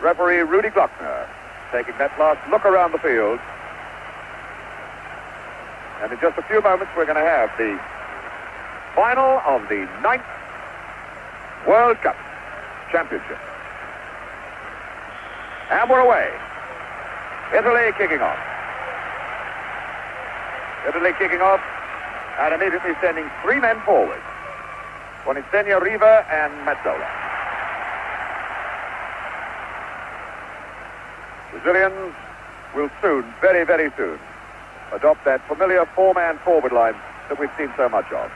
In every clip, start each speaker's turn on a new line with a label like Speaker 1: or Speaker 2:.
Speaker 1: referee Rudy Glockner taking that last look around the field. And in just a few moments, we're going to have the final of the 9th World Cup Championship. And we're away. Italy kicking off. Italy kicking off and immediately sending 3 men forward. Boninsegna, Riva, and Mazzola. Brazilians will soon, very, very soon, adopt that familiar 4-man forward line that we've seen so much of.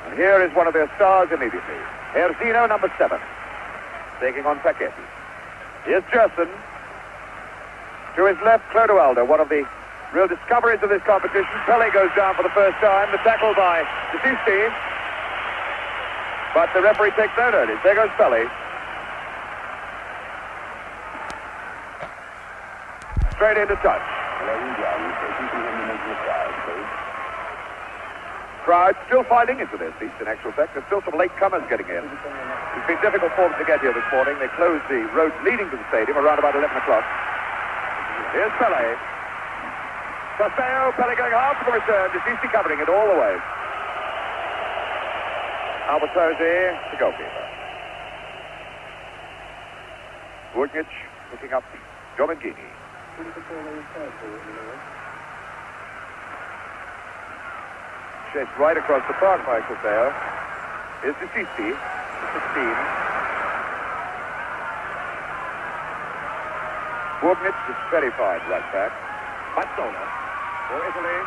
Speaker 1: And here is one of their stars immediately. Erzino, number 7, taking on Paquetti. Here's Gerson. To his left, Clodoaldo, one of the real discoveries of this competition. Pele goes down for the first time. The tackle by Desisti. But the referee takes no notice. There goes Pele. Straight into touch. Crowd still filing into their seats, in actual fact. There's still some late comers getting in. It's been difficult for them to get here this morning. They closed the road leading to the stadium around about 11 o'clock. Here's Pele. Sosteo, Pele going hard for the return. Desisti covering it all the way. Albertosi, the goalkeeper. Vujnic picking up Domengini. Chased right across the park by Sosteo. Here's Desisti, 16. Vujnic is very fine right back. Mazzola for Italy.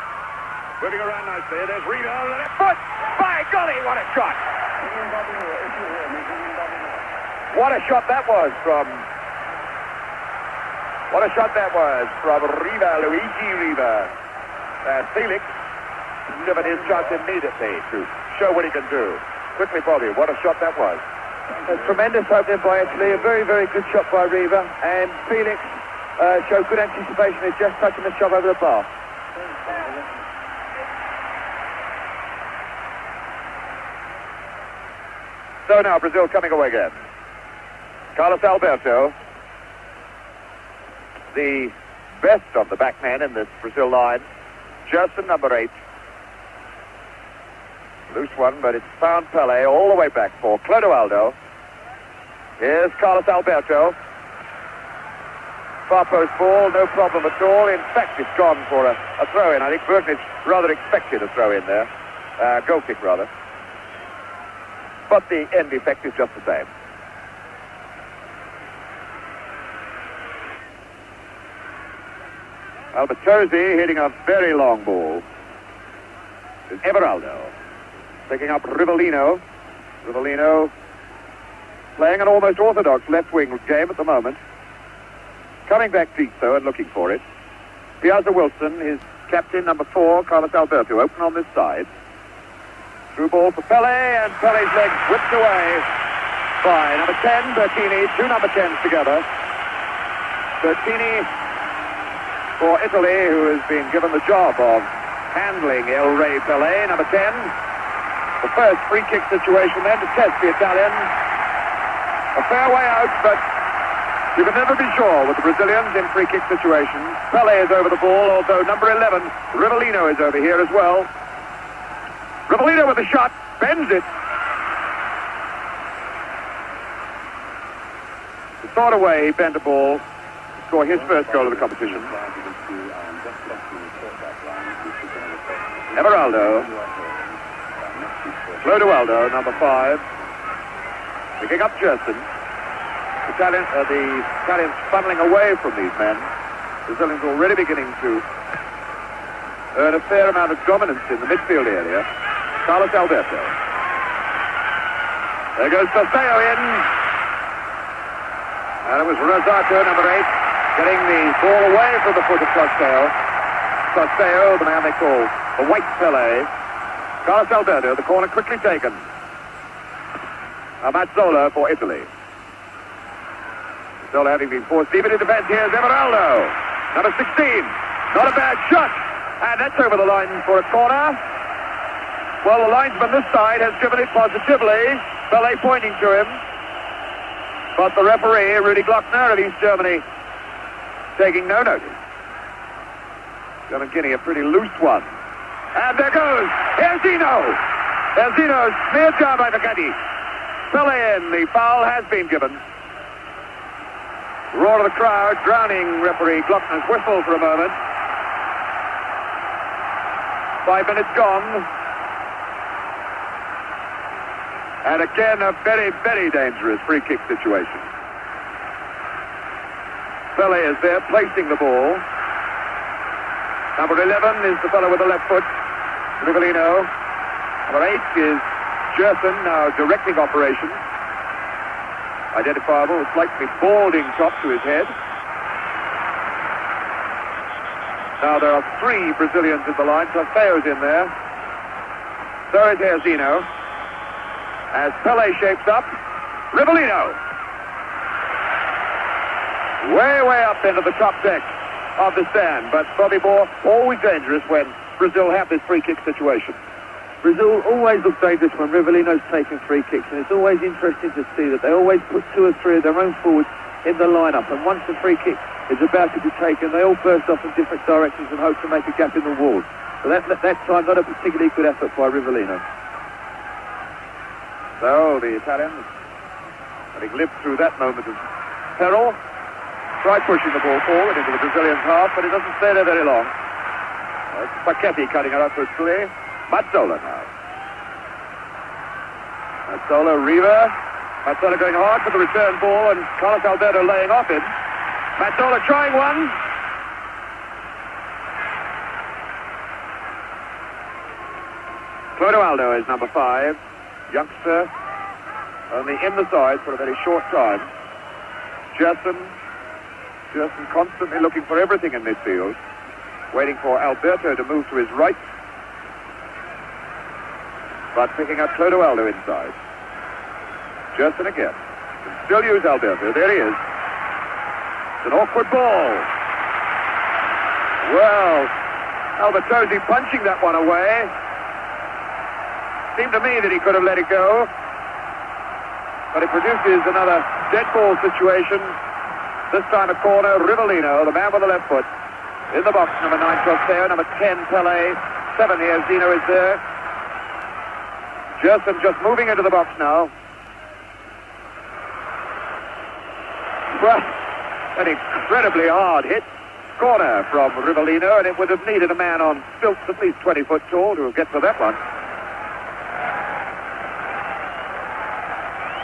Speaker 1: Moving around nicely. There's Riva on the left foot. By golly, what a shot! What a shot that was from... What a shot that was from Riva, Luigi Riva. And Felix given his shot immediately to show what he can do. Quickly, Bobby, what a shot that was.
Speaker 2: A tremendous opening by Italy. A very, very good shot by Riva. And Felix showed good anticipation. He's just touching the shot over the bar.
Speaker 1: So now Brazil coming away again. Carlos Alberto, the best of the backmen in this Brazil line. Gerson, number 8. Loose one, but it's found Pele all the way back for Clodoaldo. Here's Carlos Alberto. Far post ball, no problem at all. In fact, it's gone for a throw-in. I think Vujnic rather expected a throw-in there. Goal kick, rather. But the end effect is just the same. Albertosi hitting a very long ball. It's Everaldo picking up Rivellino. Rivellino playing an almost orthodox left-wing game at the moment. Coming back deep, though, and looking for it. Piazza Wilson, his captain, number 4, Carlos Alberto, open on this side. Through ball for Pele, and Pele's leg whipped away by number 10, Bertini. 2 number 10s together. Bertini for Italy, who has been given the job of handling El Rey Pele, number 10. The first free kick situation then to test the Italian. A fair way out, but you can never be sure with the Brazilians in free kick situations. Pele is over the ball, although number 11, Rivellino, is over here as well. Rivellino with a shot, bends it. The sort of way he bent the ball to score his first goal of the competition. Everaldo. Clodoaldo, number 5. Picking up Gerson. The Italians funneling away from these men. Brazilians already beginning to earn a fair amount of dominance in the midfield area. Carlos Alberto. There goes Sosteo in. And it was Rosato, number 8, getting the ball away from the foot of Sosteo. Sosteo, the man they call the White Pele. Carlos Alberto, the corner quickly taken. Mazzola for Italy. Mazzola having been forced deep into defense. Here's Everaldo, number 16. Not a bad shot. And that's over the line for a corner. Well, the linesman this side has given it positively. Pele pointing to him. But the referee, Rudy Glockner of East Germany, taking no notice. German Guinea, a pretty loose one. And there goes! Here's Zeno! There's Zeno, smeared down by Vakati. Pele in, the foul has been given. Roar of the crowd, drowning referee Glockner's whistle for a moment. 5 minutes gone. And again, a very, very dangerous free kick situation. Pele is there, placing the ball. Number 11 is the fellow with the left foot, Rivellino. Number 8 is Jerson, now directing operations. Identifiable, a slightly balding top to his head. Now there are 3 Brazilians in the line, plus Theo's in there. So is Herzino. As Pele shapes up, Rivellino. Way up into the top deck of the stand. But Bobby Moore, always dangerous when Brazil have this free kick situation.
Speaker 2: Brazil always look dangerous when Rivellino's taking free kicks, and it's always interesting to see that they always put 2 or 3 of their own forwards in the lineup, and once the free kick is about to be taken, they all burst off in different directions and hope to make a gap in the wall. But that time, not a particularly good effort by Rivellino.
Speaker 1: So the Italians, having lived through that moment of peril, try pushing the ball forward into the Brazilians' half, but it doesn't stay there very long. It's Paquetti cutting it up for Sully. Mazzola now. Mazzola, Riva. Mazzola going hard for the return ball, and Carlos Alberto laying off him. Mazzola trying one. Clodoaldo is number 5. Youngster, only in the side for a very short time. Jerson constantly looking for everything in midfield, waiting for Alberto to move to his right, but picking up Clodoaldo inside. Jerson again. Can still use Alberto. There he is. It's an awkward ball. Well, Albertosi punching that one away. Seemed to me that he could have let it go, but it produces another dead ball situation. This time a corner. Rivellino, the man with the left foot, in the box. Number 9, Trosteo. Number 10, Pele. 7 here. Zeno is there. Jerson just moving into the box now. Well, an incredibly hard hit. Corner from Rivellino, and it would have needed a man on stilts at least 20 foot tall to get to that one.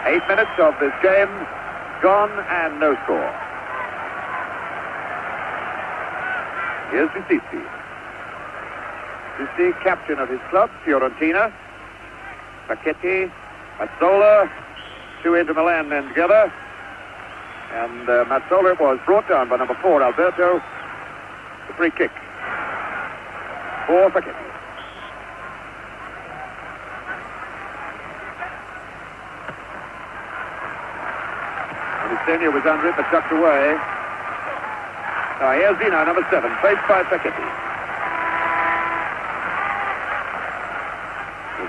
Speaker 1: 8 minutes of this game gone and no score. Here's Disisti. Disisti, captain of his club, Fiorentina. Paquetti, Mazzola, 2 into Milan then together. And Mazzola was brought down by number 4, Alberto. The free kick for Paquetti. Senior was under it, but tucked away. Now here's Zeno, number 7, faced by Paquetti.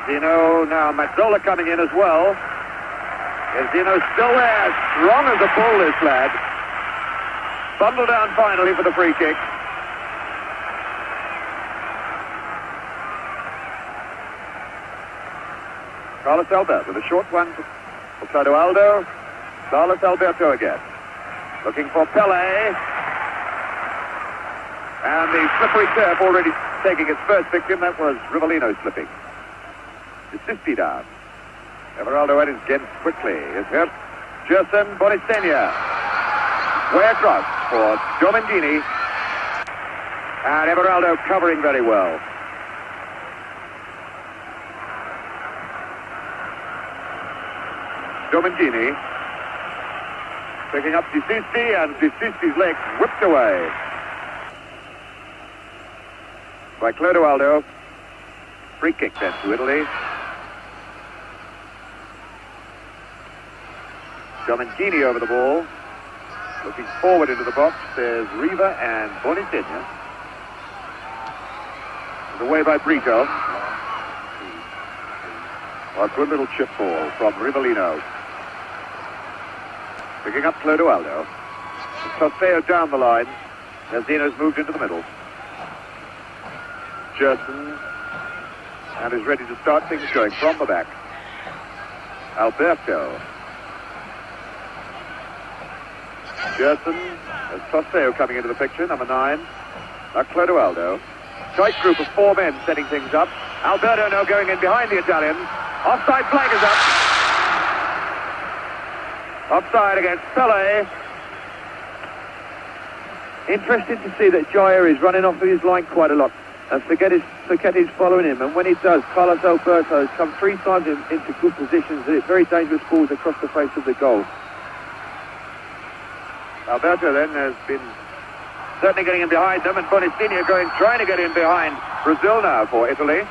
Speaker 1: Zeno, now Mazzola coming in as well. Zeno still there, strong as a bull, this lad. Bundled down finally for the free kick. Carlos Alberto with a short one for Clodoaldo. Carlos Alberto again. Looking for Pele. And the slippery turf already taking its first victim. That was Rivellino slipping. Disisti down. Everaldo at his again quickly. Is hurt. Jerson, Bonisenia. Way across for Domingini. And Everaldo covering very well. Domingini. Picking up Disisti, and Disisti's leg whipped away by Clodoaldo. Free kick then to Italy. Domingini over the ball. Looking forward into the box. There's Riva and Bonisenia. Away by Brito. A good little chip ball from Rivellino. Picking up Clodoaldo. Tosfeo down the line. Zeno's moved into the middle. Gerson. And is ready to start things going from the back. Alberto. Gerson. There's Tosfeo coming into the picture, number 9. Now Clodoaldo. Tight group of 4 men setting things up. Alberto now going in behind the Italians. Offside flag is up. Offside against Pele.
Speaker 2: Interesting to see that Jair is running off of his line quite a lot. And Forgetti's following him. And when he does, Carlos Alberto has come 3 times into good positions. Very dangerous balls across the face of the goal.
Speaker 1: Alberto then has been certainly getting in behind them, and Bonistinha trying to get in behind Brazil now for Italy.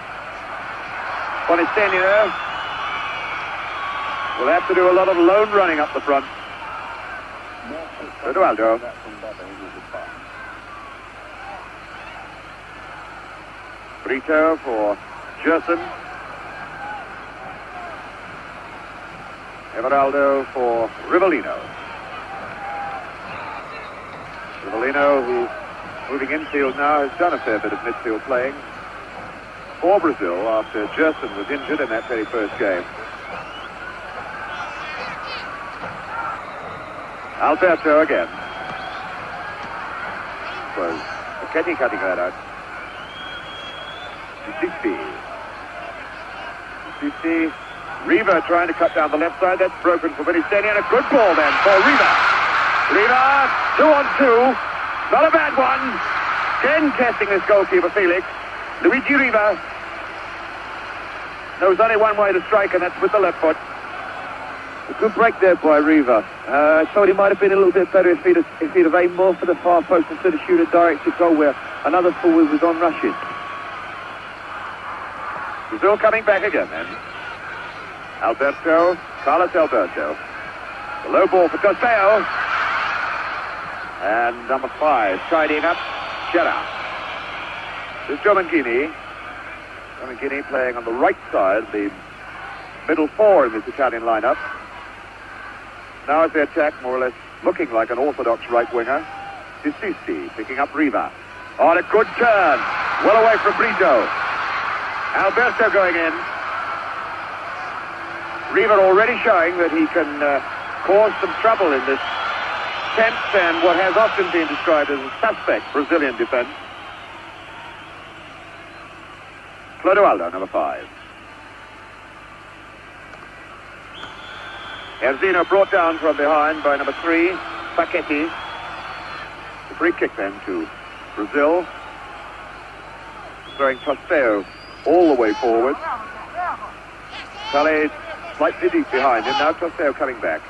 Speaker 1: Bonistinha will have to do a lot of lone running up the front. Clodoaldo. Brito for Gerson. Everaldo for Rivellino. Rivellino, who's moving infield now, has done a fair bit of midfield playing for Brazil after Gerson was injured in that very first game. Alberto again. Was Forgetti cutting that out. Sissi. Riva trying to cut down the left side. That's broken for Bonistinha, and a good ball then for Riva. Riva, 2-on-2. Not a bad one. Again testing this goalkeeper, Felix. Luigi Riva. There's only one way to strike, and that's with the left foot.
Speaker 2: A good break there by Riva. I thought he might have been a little bit better if he'd have aimed more for the far post instead of shoot a directed goal where another forward was on rushing.
Speaker 1: Brazil coming back again then. Alberto, Carlos Alberto. The low ball for Tosfeo. And number 5 tidying up, Gerard. There's Domangini. Domangini playing on the right side, the middle 4 in this Italian lineup. Now as they attack, more or less looking like an orthodox right winger. Sissi picking up Riva. On a good turn. Well away from Brito. Alberto going in. Riva already showing that he can cause some trouble in this tense and what has often been described as a suspect Brazilian defense. Clodoaldo, number 5. Erzino brought down from behind by number 3, Paquetti. The free kick then to Brazil. Throwing Tosfeo all the way forward. Pele slightly deep behind him. Now Tosfeo coming back.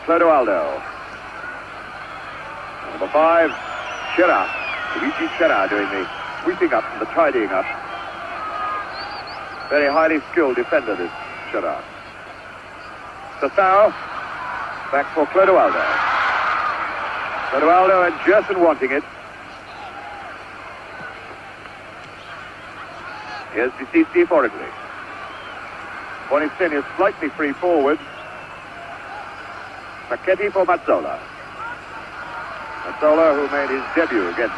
Speaker 1: Clodoaldo. Number 5, Gerard. Luigi Gerard doing the sweeping up and the tidying up. Very highly skilled defender, this Gerard. Sasao. Back for Clodoaldo. Clodoaldo and Gerson wanting it. Here's Sissi for Italy. Bonistinha slightly free forward. Paquetti for Mazzola. Mazzola, who made his debut against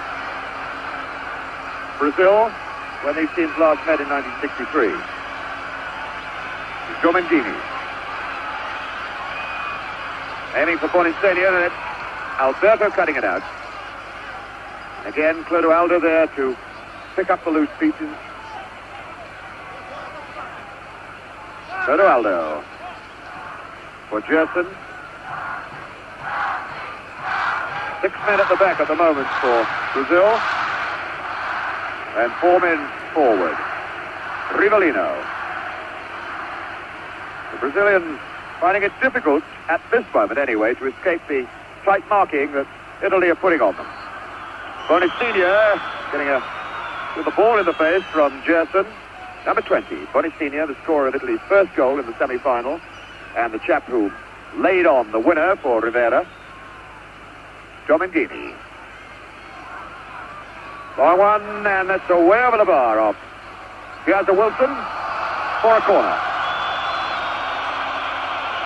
Speaker 1: Brazil when these teams last met in 1963. Domangini. Aiming for Bonistinha, and it's Alberto cutting it out. Again, Clodoaldo there to pick up the loose pieces. Clodoaldo for Gerson. 6 men at the back at the moment for Brazil. And 4 men forward. Rivellino. The Brazilians finding it difficult, at this moment anyway, to escape the tight marking that Italy are putting on them. Bonistinha getting with the ball in the face from Gerson. Number 20, Bonistinha, the scorer of Italy's first goal in the semi-final, and the chap who laid on the winner for Rivera. Domangini. Long one, and that's away over the bar off. Here's a Wilson for a corner.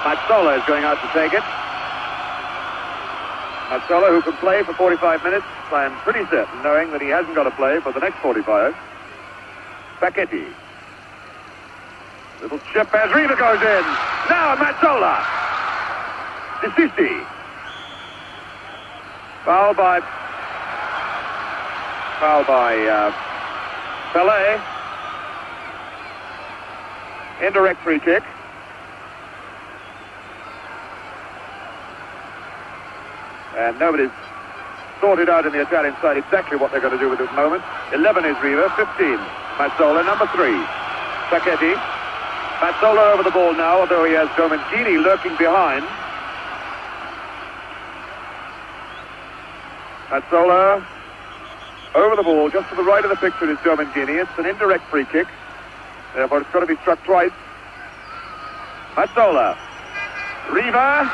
Speaker 1: Mazzola is going out to take it. Mazzola, who can play for 45 minutes, I am pretty certain, knowing that he hasn't got to play for the next 45. Facchetti. Little chip as Riva goes in. Now Mazzola. Disisti. Foul by Pelé. Indirect free kick. And nobody's sorted out in the Italian side exactly what they're going to do with this moment. 11 is Riva, 15. Mazzola, number 3. Facchetti. Mazzola over the ball now, although he has Domengini lurking behind. Mazzola over the ball, just to the right of the picture is Domengini. It's an indirect free kick. Therefore, it's got to be struck twice. Mazzola. Riva.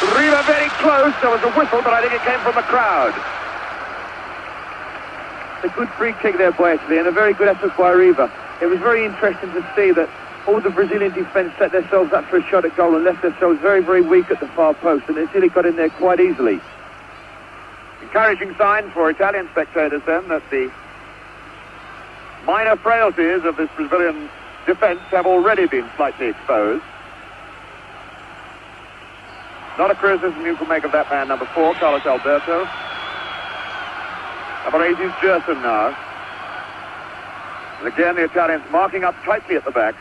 Speaker 1: Riva very close. There was a whistle, but I think it came from the crowd.
Speaker 2: A good free kick there by Italy, and a very good effort by Riva. It was very interesting to see that all the Brazilian defence set themselves up for a shot at goal and left themselves very, very weak at the far post, and Italy got in there quite easily.
Speaker 1: Encouraging sign for Italian spectators then that the minor frailties of this Brazilian defence have already been slightly exposed. Not a criticism you can make of that man, number 4, Carlos Alberto. Number 8 is Gerson now. And again, the Italians marking up tightly at the back.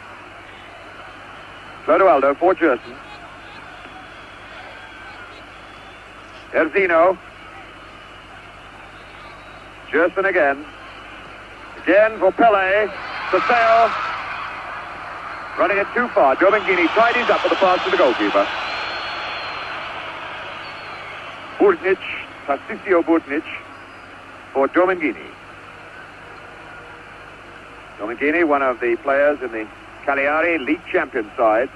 Speaker 1: Clodoaldo for Gerson. Erzino. Gerson again. Again for Pelé. Saseo. Running it too far. Domengini tidies up with the pass to the goalkeeper. Burtnic, Tarcisio Burtnic for Domengini. Domengini, one of the players in the Cagliari league champion side.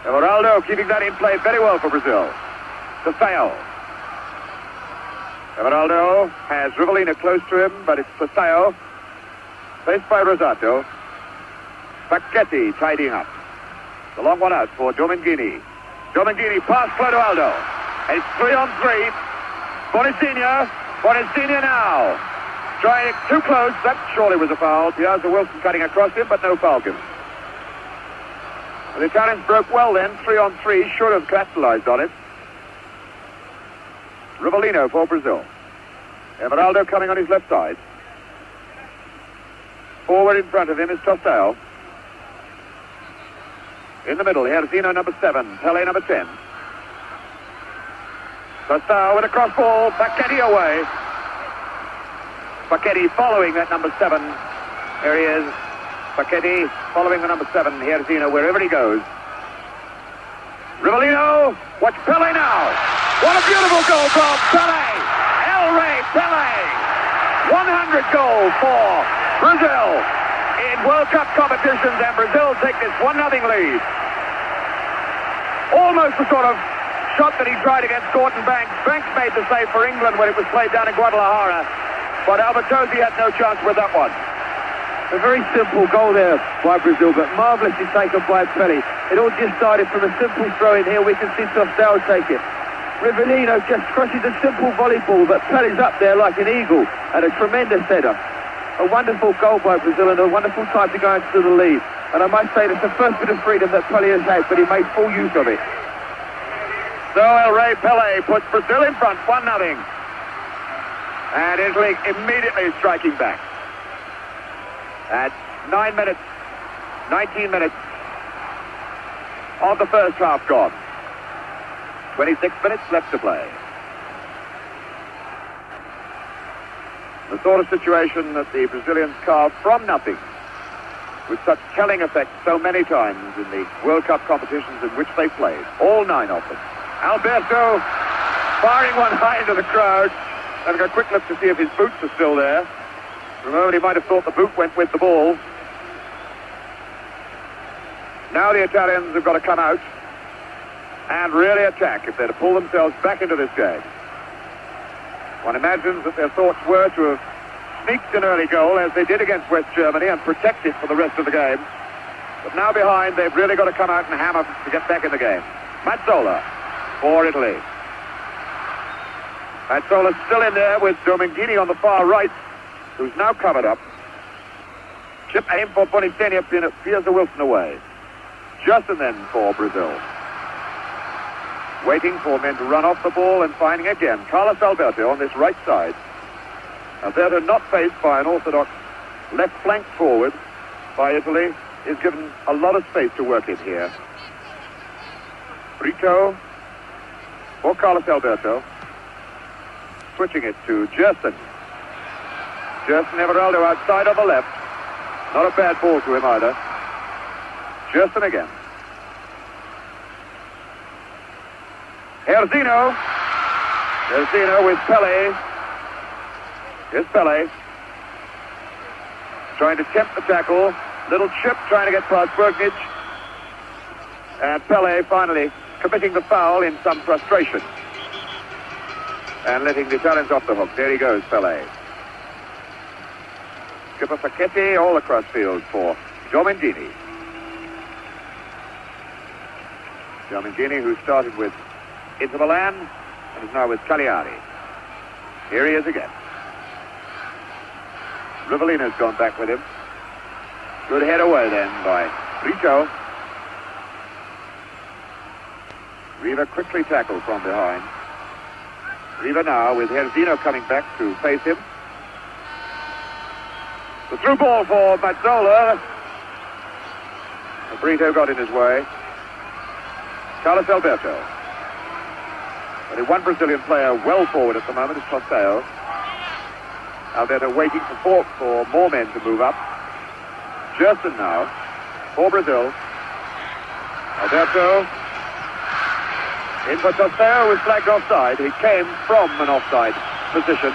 Speaker 1: Everaldo keeping that in play very well for Brazil. Saseo. Everaldo has Rivellino close to him, but it's Saseo. Faced by Rosato. Facchetti tidying up. The long one out for Domengini. Domengini past Clodoaldo. It's 3-on-3. Bonacina now. Trying it too close. That surely was a foul. Piazza Wilson cutting across him, but no foul given. The Italians broke well then. 3-on-3. Should have capitalized on it. Rivellino for Brazil. Everaldo coming on his left side. Forward in front of him is Tostao. In the middle, Erzino number 7. Pelé number 10. Tostao with a cross ball. Facchetti away. Facchetti following that number 7. There he is. Facchetti following the number 7. Erzino wherever he goes. Rivellino. Watch Pelé now. What a beautiful goal from Pelé. El Rey Pelé. 100 goal for Brazil in World Cup competitions, and Brazil take this 1-0 lead. Almost the sort of shot that he tried against Gordon Banks. Banks made the save for England when it was played down in Guadalajara, but Albertozzi had no chance with that one.
Speaker 2: A very simple goal there by Brazil, but marvellously taken by Pelé. It all just started from a simple throw in here. We can see Tostao take it. Rivellino just crushes a simple volleyball, but Pelé's up there like an eagle and a tremendous header. A wonderful goal by Brazil and a wonderful time to go into the lead. And I must say that's the first bit of freedom that Pelé has had, but he made full use of it.
Speaker 1: So El Rey Pelé puts Brazil in front, 1-0. And Italy immediately striking back. At 19 minutes of the first half gone. 26 minutes left to play. The sort of situation that the Brazilians carved from nothing with such telling effect so many times in the World Cup competitions in which they played. All 9 of them. Alberto firing one high into the crowd. Having a quick look to see if his boots are still there. For a moment he might have thought the boot went with the ball. Now the Italians have got to come out and really attack if they're to pull themselves back into this game. One imagines that their thoughts were to have sneaked an early goal as they did against West Germany and protect it for the rest of the game. But now behind, they've really got to come out and hammer to get back in the game. Mazzola. for Italy. Mazzola's still in there with Domingini on the far right, who's now covered up. Chip aim for Bonifenia, Piazza Wilson away. Justin then for Brazil. Waiting for men to run off the ball and finding again Carlos Alberto on this right side. Alberto not faced by an orthodox left flank forward by Italy is given a lot of space to work in here. Brito for Carlos Alberto. Switching it to Gerson. Gerson Everaldo outside on the left. Not a bad ball to him either. Gerson again. Herzino. Herzino with Pele. Here's Pele. Trying to tempt the tackle. Little chip trying to get past Bergnich. And Pele finally committing the foul in some frustration. And letting the Italians off the hook. There he goes, Pele. Skipper Facchetti all across field for Domingini. Domingini, who started with Inter Milan and is now with Cagliari. Here he is again. Rivellino's gone back with him. Good head away then by Brito. Riva quickly tackled from behind. Riva now with Herzino coming back to face him. The through ball for Mazzola. Brito got in his way. Carlos Alberto. Only one Brazilian player well forward at the moment is Tostao. Alberto waiting for more men to move up. Gerson now for Brazil. Alberto in for Tostao, was flagged offside. He came from an offside position.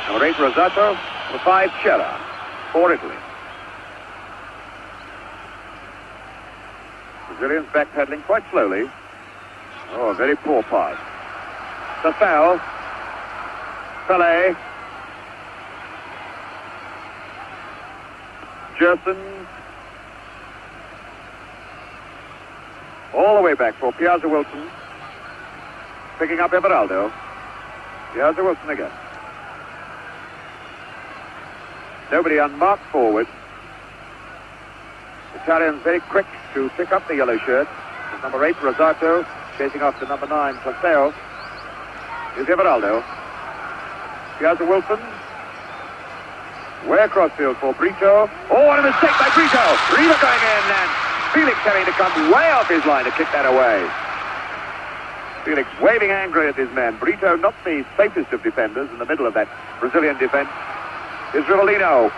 Speaker 1: Number 8 Rosato, number 5 Cera for Italy. Brazilians backpedaling quite slowly. Oh, a very poor pass. Tostao. Pele. Gerson. All the way back for Piazza Wilson. Picking up Everaldo. Piazza Wilson again. Nobody unmarked forward. Italians very quick to pick up the yellow shirt. With number 8 Rosato chasing after number 9 Tostao. Here's Everaldo. Piazza Wilson. Way across field for Brito. Oh, what a mistake by Brito. Riva going in and Felix having to come way off his line to kick that away. Felix waving angrily at his man. Brito not the safest of defenders in the middle of that Brazilian defense. Is Rivellino.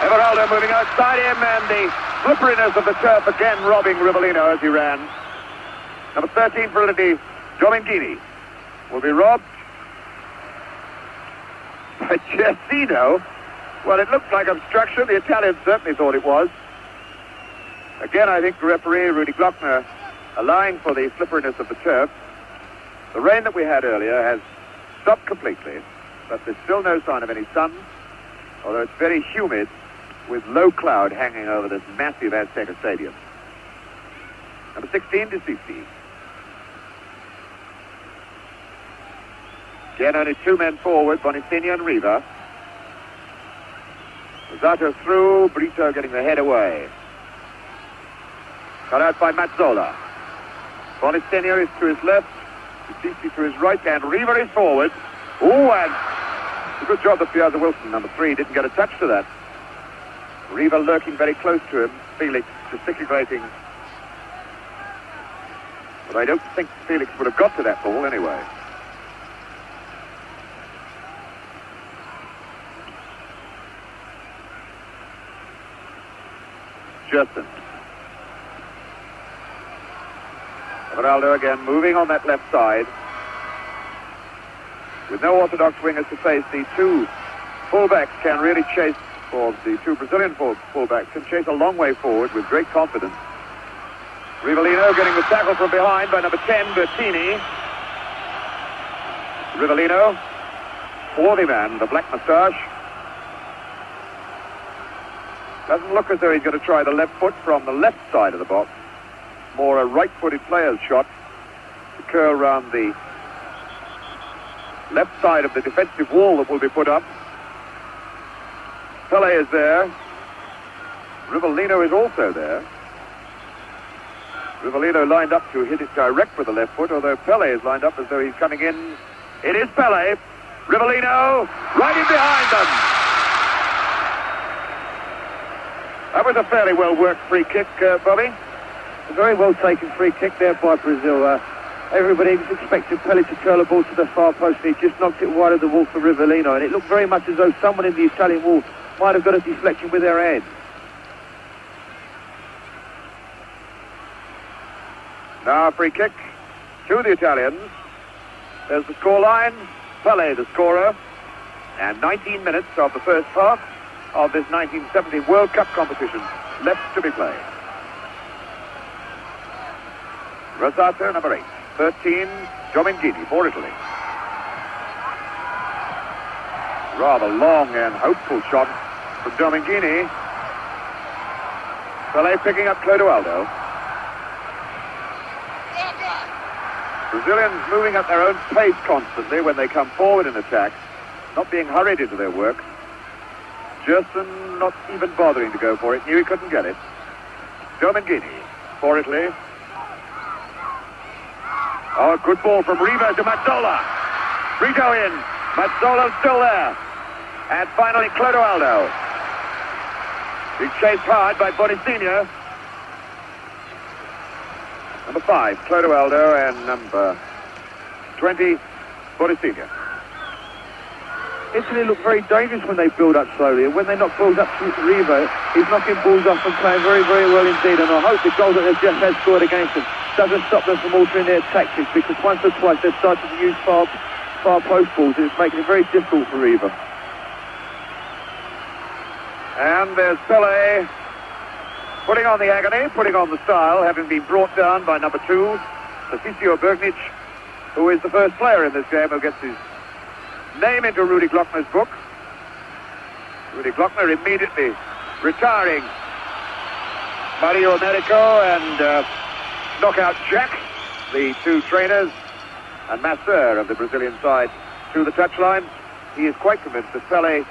Speaker 1: Everaldo moving outside him and the slipperiness of the turf again robbing Rivellino as he ran. Number 13 for Italy, Domingini, will be robbed. But Gersino, well, it looked like obstruction. The Italians certainly thought it was. Again, I think the referee, Rudy Glockner, allowing for the slipperiness of the turf. The rain that we had earlier has stopped completely, but there's still no sign of any sun, although it's very humid with low cloud hanging over this massive Azteca Stadium. Number 16, DeCici. Again, only 2 men forward, Bonifenia and Riva. Rosato through, Brito getting the head away. Cut out by Mazzola. Bonifenia is to his left, DeCici to his right, and Riva is forward. Oh, and a good job that Piazza Wilson, number 3, didn't get a touch to that. Riva lurking very close to him, Felix gesticulating. But I don't think Felix would have got to that ball anyway. Gerson. Everaldo again moving on that left side. With no orthodox wingers to face, the 2 fullbacks can really chase, or the 2 Brazilian fullbacks can chase a long way forward with great confidence. Rivellino getting the tackle from behind by number 10, Bertini. Rivellino, swarthy man, the black moustache. Doesn't look as though he's going to try the left foot from the left side of the box. more a right-footed player's shot to curl round the left side of the defensive wall that will be put up. Pele is there. Rivellino is also there. Rivellino lined up to hit it direct with the left foot, although Pele is lined up as though he's coming in. It is Pele. Rivellino right in behind them. That was a fairly well-worked free kick, Bobby.
Speaker 2: A very well-taken free kick there by Brazil. Everybody was expecting Pele to curl a ball to the far post, and he just knocked it wide of the wall for Rivellino, and it looked very much as though someone in the Italian wall might have got a deflection with their head.
Speaker 1: Now a free kick to the Italians. There's the scoreline. Pele, the scorer. And 19 minutes of the first half of this 1970 World Cup competition left to be played. Rosato, number 8. 13, Giomenghini for Italy. Rather long and hopeful shot from Giomenghini. Pele picking up Clodoaldo. Brazilians moving at their own pace constantly when they come forward in attack, not being hurried into their work. Gerson not even bothering to go for it, knew he couldn't get it. Giomenghini for Italy. Oh, good ball from Riva to Mazzola. Brito in. Mazzola's still there. And finally Clodoaldo. He's chased hard by Bonicinho. Number 5, Clodoaldo, and number 20, Bonicinho.
Speaker 2: Italy look very dangerous when they build up slowly, and when they knock balls up to Riva, he's knocking balls off and playing very, very well indeed. And I hope the goal that they've just had scored against them doesn't stop them from altering their tactics, because once or twice they've started to use far post balls, and it's making it very difficult for Riva.
Speaker 1: And there's Pele putting on the agony, putting on the style, having been brought down by number 2, Tassisio Bergnic, who is the first player in this game who gets his name into Rudy Glockner's book. Rudy Glockner immediately retiring Mario Americo and Knockout Jack, the 2 trainers, and Masseur of the Brazilian side to the touchline. He is quite convinced that Pele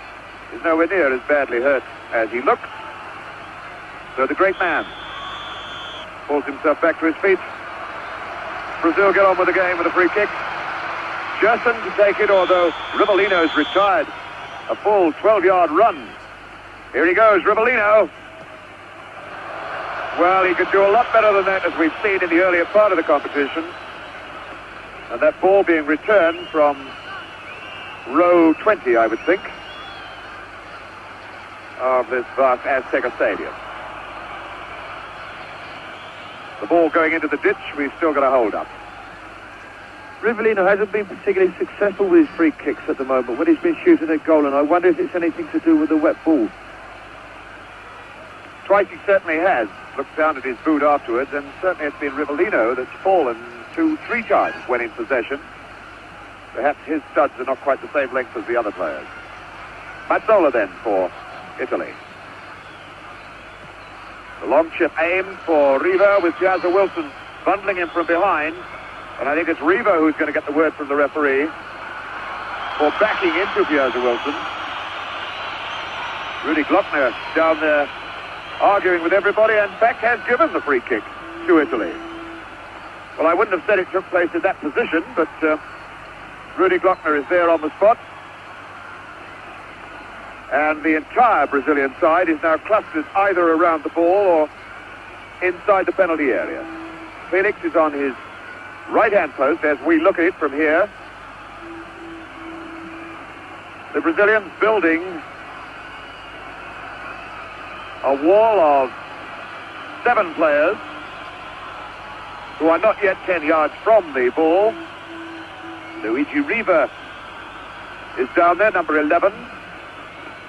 Speaker 1: is nowhere near as badly hurt as he looks. So the great man pulls himself back to his feet. Brazil get on with the game with a free kick. Gerson to take it, although Rivellino's retired a full 12-yard run. Here he goes, Rivellino. Well, he could do a lot better than that, as we've seen in the earlier part of the competition. And that ball being returned from row 20, I would think, of this vast Azteca Stadium. The ball going into the ditch, we've still got a hold up.
Speaker 2: Rivellino hasn't been particularly successful with his free kicks at the moment when he's been shooting at goal, and I wonder if it's anything to do with the wet ball.
Speaker 1: Twice he certainly has looked down at his boot afterwards, and certainly it's been Rivellino that's fallen 2-3 times when in possession. Perhaps his studs are not quite the same length as the other players. Mazzola then for Italy. The long chip aimed for Riva, with Piazza Wilson bundling him from behind. And I think it's Riva who's going to get the word from the referee for backing into Piazza Wilson. Rudy Glockner down there arguing with everybody, and in fact has given the free kick to Italy. Well, I wouldn't have said it took place in that position, but Rudy Glockner is there on the spot. And the entire Brazilian side is now clustered either around the ball or inside the penalty area. Felix is on his right-hand post as we look at it from here. The Brazilians building a wall of 7 players who are not yet 10 yards from the ball. Luigi Riva is down there, number 11.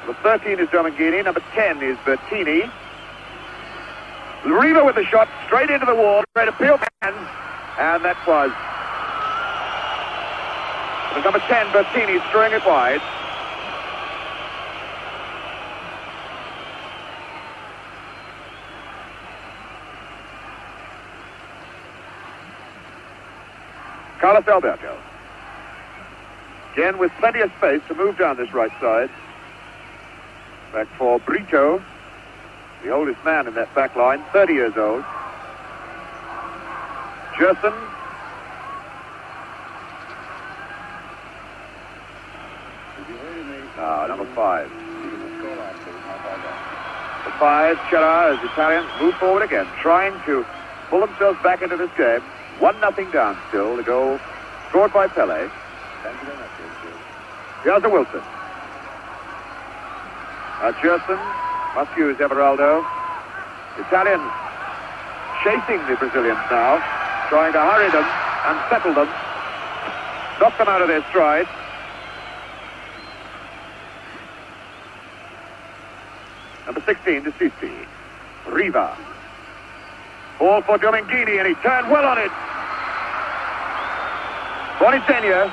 Speaker 1: Number 13 is Giomenghini. Number 10 is Bertini. Riva with the shot straight into the wall, straight to peel hands, and that was number 10, Bertini, throwing it wide. Carlos Alberto. Again with plenty of space to move down this right side. Back for Brito, the oldest man in that back line, 30 years old. Gerson. Number 5. The 5, Chera, as Italians move forward again, trying to pull themselves back into this game. 1-0 down still. The goal scored by Pele. Here's a Wilson. Gerson must use Everaldo. Italians chasing the Brazilians now, trying to hurry them, unsettle them, knock them out of their stride. Number 16, Decisi. Riva. Ball for Dominguini, and he turned well on it. Bonitenia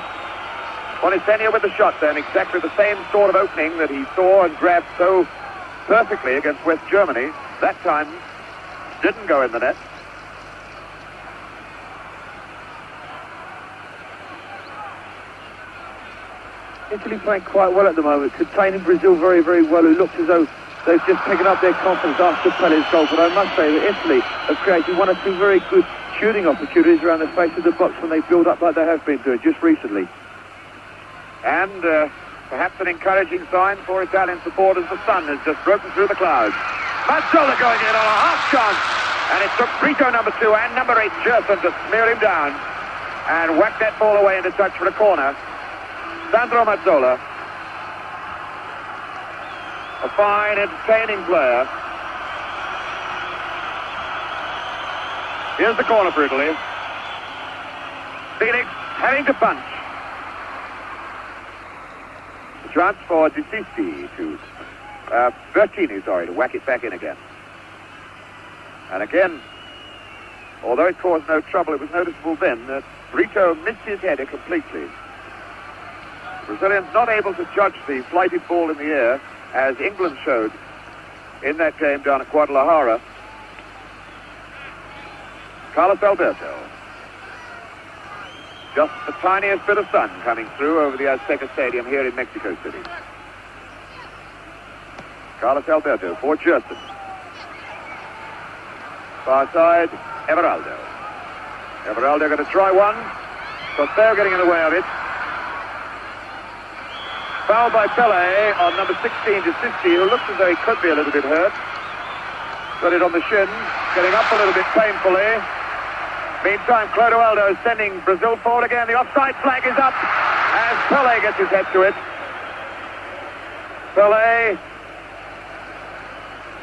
Speaker 1: with the shot then, exactly the same sort of opening that he saw and grabbed so perfectly against West Germany. That time didn't go in the net.
Speaker 2: Italy playing quite well at the moment, containing Brazil very, very well, who looks as though they've just picking up their confidence after Pele's goal. But I must say that Italy have created one or two very good shooting opportunities around the face of the box when they build up like they have been doing just recently.
Speaker 1: And perhaps an encouraging sign for Italian supporters. The sun has just broken through the clouds. Mazzola going in on a half chance. And it took Brito, number 2, and number 8, Gerson, to smear him down and whack that ball away into touch for a corner. Sandro Mazzola, a fine, entertaining player. Here's the corner for Italy. Phoenix having to punch. The chance for Decisi to Bertini, to whack it back in again. And again, although it caused no trouble, it was noticeable then that Brito missed his header completely. The Brazilians not able to judge the flighted ball in the air, as England showed in that game down at Guadalajara. Carlos Alberto. Just the tiniest bit of sun coming through over the Azteca Stadium here in Mexico City. Carlos Alberto for Gerson. Far side, Everaldo. Everaldo going to try one. Costeo getting in the way of it. Foul by Pele on number 16, Decisi, who looks as though he could be a little bit hurt. Got it on the shin, getting up a little bit painfully. Meantime, Clodoaldo is sending Brazil forward again. The offside flag is up as Pele gets his head to it. Pele.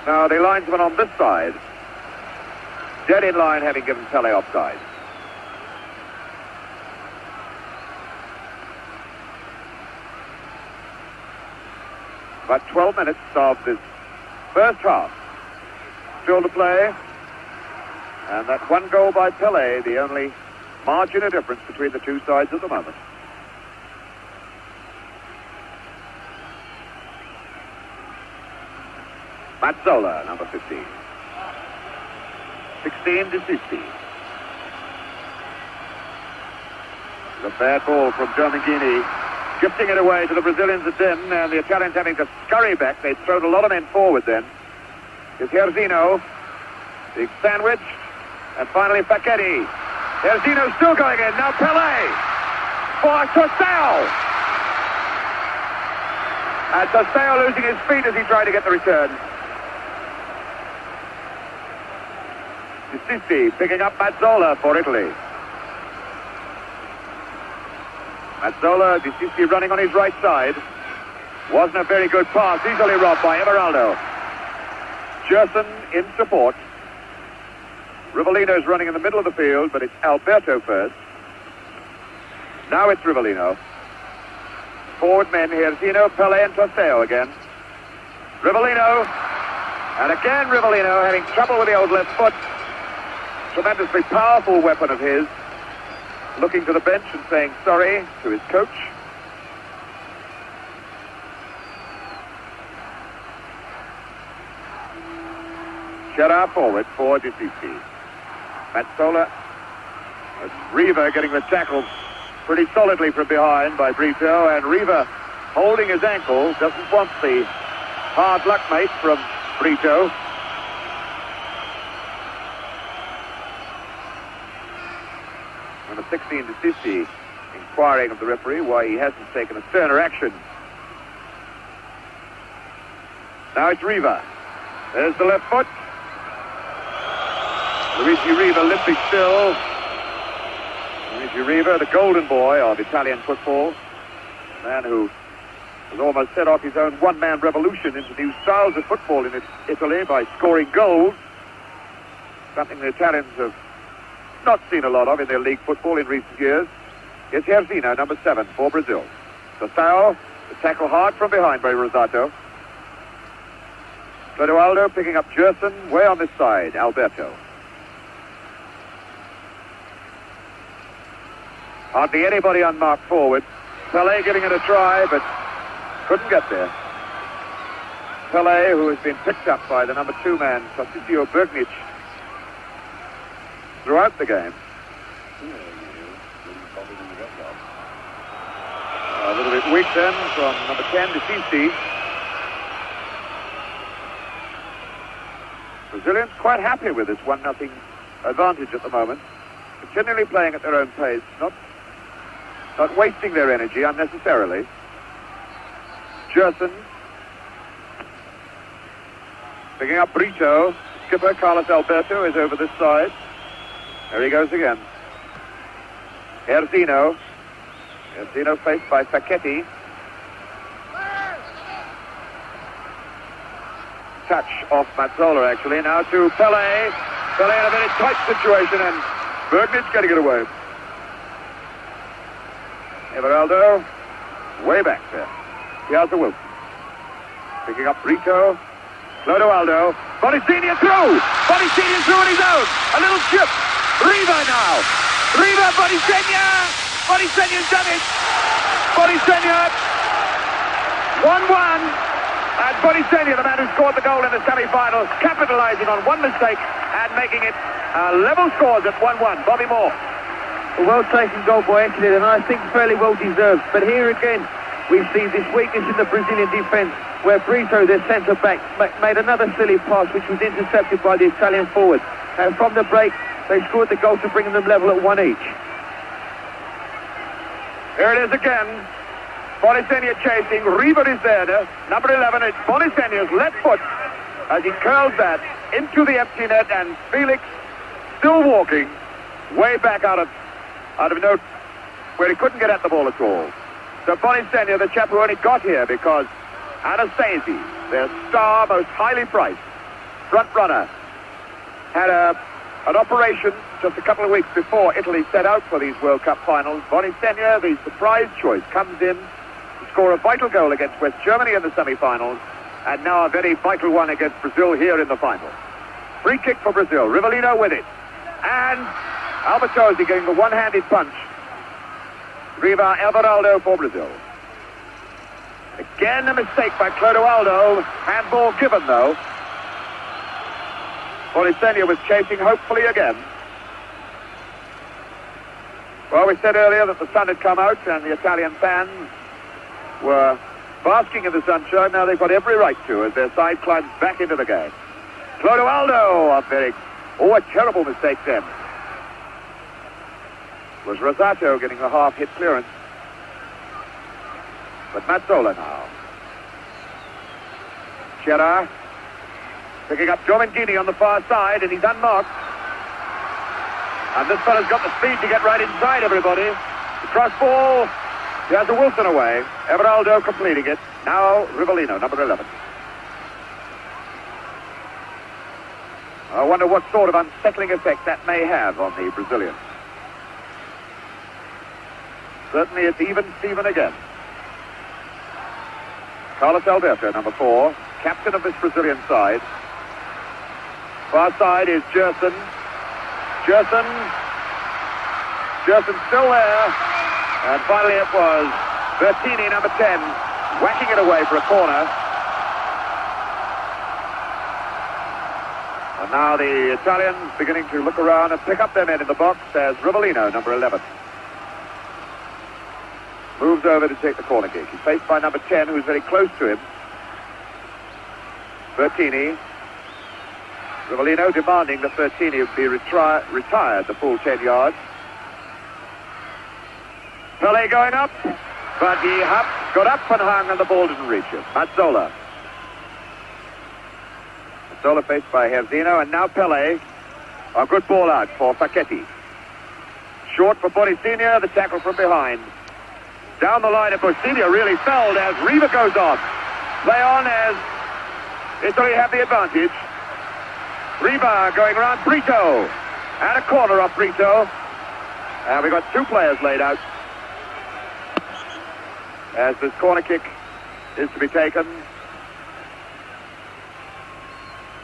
Speaker 1: Now the linesman on this side, dead in line, having given Pele offside. About 12 minutes of this first half still to play. And that one goal by Pele, the only margin of difference between the two sides at the moment. Mazzola, number 15. 16, Decisi. The bad ball from Dominguini, gifting it away to the Brazilians again, and the Italians having to scurry back. They'd thrown a lot of men forward then. It's Herzino, big sandwich, and finally Facchetti. Herzino still going in, now Pele for Costeo. And Costeo losing his feet as he tried to get the return. Decisi picking up Mazzola for Italy. Mazzola, Decisi running on his right side. Wasn't a very good pass, easily robbed by Everaldo. Gerson in support. Rivellino's running in the middle of the field, but it's Alberto first. Now it's Rivellino. Forward men here, Zino, Pele and Costeo again. Rivellino. And again Rivellino having trouble with the old left foot. Tremendously powerful weapon of his. Looking to the bench and saying sorry to his coach. Chera forward for Decisi. Mazzola. Riva getting the tackle pretty solidly from behind by Brito, and Riva holding his ankle, doesn't want the hard luck mate from Brito. Number 16 to 50, inquiring of the referee why he hasn't taken a sterner action. Now it's Riva. There's the left foot. Luigi Riva limping still. Luigi Riva, the golden boy of Italian football. A man who has almost set off his own one-man revolution into new styles of football in Italy by scoring goals. Something the Italians have not seen a lot of in their league football in recent years. It's Herzino, number 7 for Brazil. Sestao, the tackle hard from behind by Rosato. Clodoaldo picking up Gerson, way on this side, Alberto. Hardly anybody unmarked forward. Pelé giving it a try, but couldn't get there. Pelé, who has been picked up by the number 2 man, Tarcisio Bergnic, throughout the game. A little bit weak then from number 10 to Cici. Brazilians quite happy with this 1-0 advantage at the moment. Continually playing at their own pace, not wasting their energy unnecessarily. Gerson picking up Brito. Skipper Carlos Alberto is over this side. There he goes again. Herzino. Herzino faced by Facchetti. Touch off Mazzola, actually. Now to Pelé. Pelé in a very tight situation, and Bergnic getting it away. Everaldo, way back there. Piazza Wilson. Picking up Brito. Clodoaldo. Bonicini through! Bonicini through on his own! A little chip! Riva now! Riva, Bonicenia! Bonicenia's done it! Bonicenia! 1-1. And Bonicenia, the man who scored the goal in the semi-finals, capitalizing on one mistake and making it level scores at 1-1. Bobby Moore.
Speaker 2: A well-taken goal by Italy, and I think fairly well-deserved. But here again, we see this weakness in the Brazilian defence, where Brito, their centre-back, made another silly pass, which was intercepted by the Italian forward. And from the break, they scored the goal to bring them level at 1 each.
Speaker 1: Here it is again. Bonicenia chasing. Riva is there. Number 11, it's Bonicenia's left foot as he curls that into the empty net, and Felix still walking way back out of note where he couldn't get at the ball at all. So Bonicenia, the chap who only got here because Anastasi, their star, most highly priced front runner, had an operation just a couple of weeks before Italy set out for these World Cup finals. Bonicenia, the surprise choice, comes in to score a vital goal against West Germany in the semi-finals, and now a very vital one against Brazil here in the final. Free kick for Brazil. Rivellino with it. And Albertosi getting the one-handed punch. Riva Everaldo for Brazil. Again a mistake by Clodoaldo. Handball given though. Bonicenia was chasing hopefully again. Well, we said earlier that the sun had come out and the Italian fans were basking in the sunshine. Now they've got every right to as their side climbs back into the game. Clodoaldo, a terrible mistake then. Was Rosato getting a half-hit clearance. But Mazzola now. Chera picking up Domengini on the far side, and he's unmarked. And this fella's got the speed to get right inside everybody. The cross ball. He has a Wilson away. Everaldo completing it. Now Rivellino, number 11. I wonder what sort of unsettling effect that may have on the Brazilians. Certainly it's even Steven again. Carlos Alberto, number 4, captain of this Brazilian side. Far side is Gerson. Gerson still there. And finally it was Bertini, number 10, whacking it away for a corner. And now the Italians beginning to look around and pick up their men in the box as Rivellino, number 11. moves over to take the corner kick. He's faced by number 10, who's very close to him. Bertini. Rivellino demanding that Bertini be retired the full 10 yards. Pele going up, but he got up and hung and the ball didn't reach him. Mazzola. Mazzola faced by Herzino, and now Pele. A good ball out for Facchetti. Short for Bonicinia, the tackle from behind. Down the line, and Bonicinia really fell as Riva goes on. Play on as Italy have the advantage. Riva going around Brito. And a corner off Brito. And we've got two players laid out. As this corner kick is to be taken.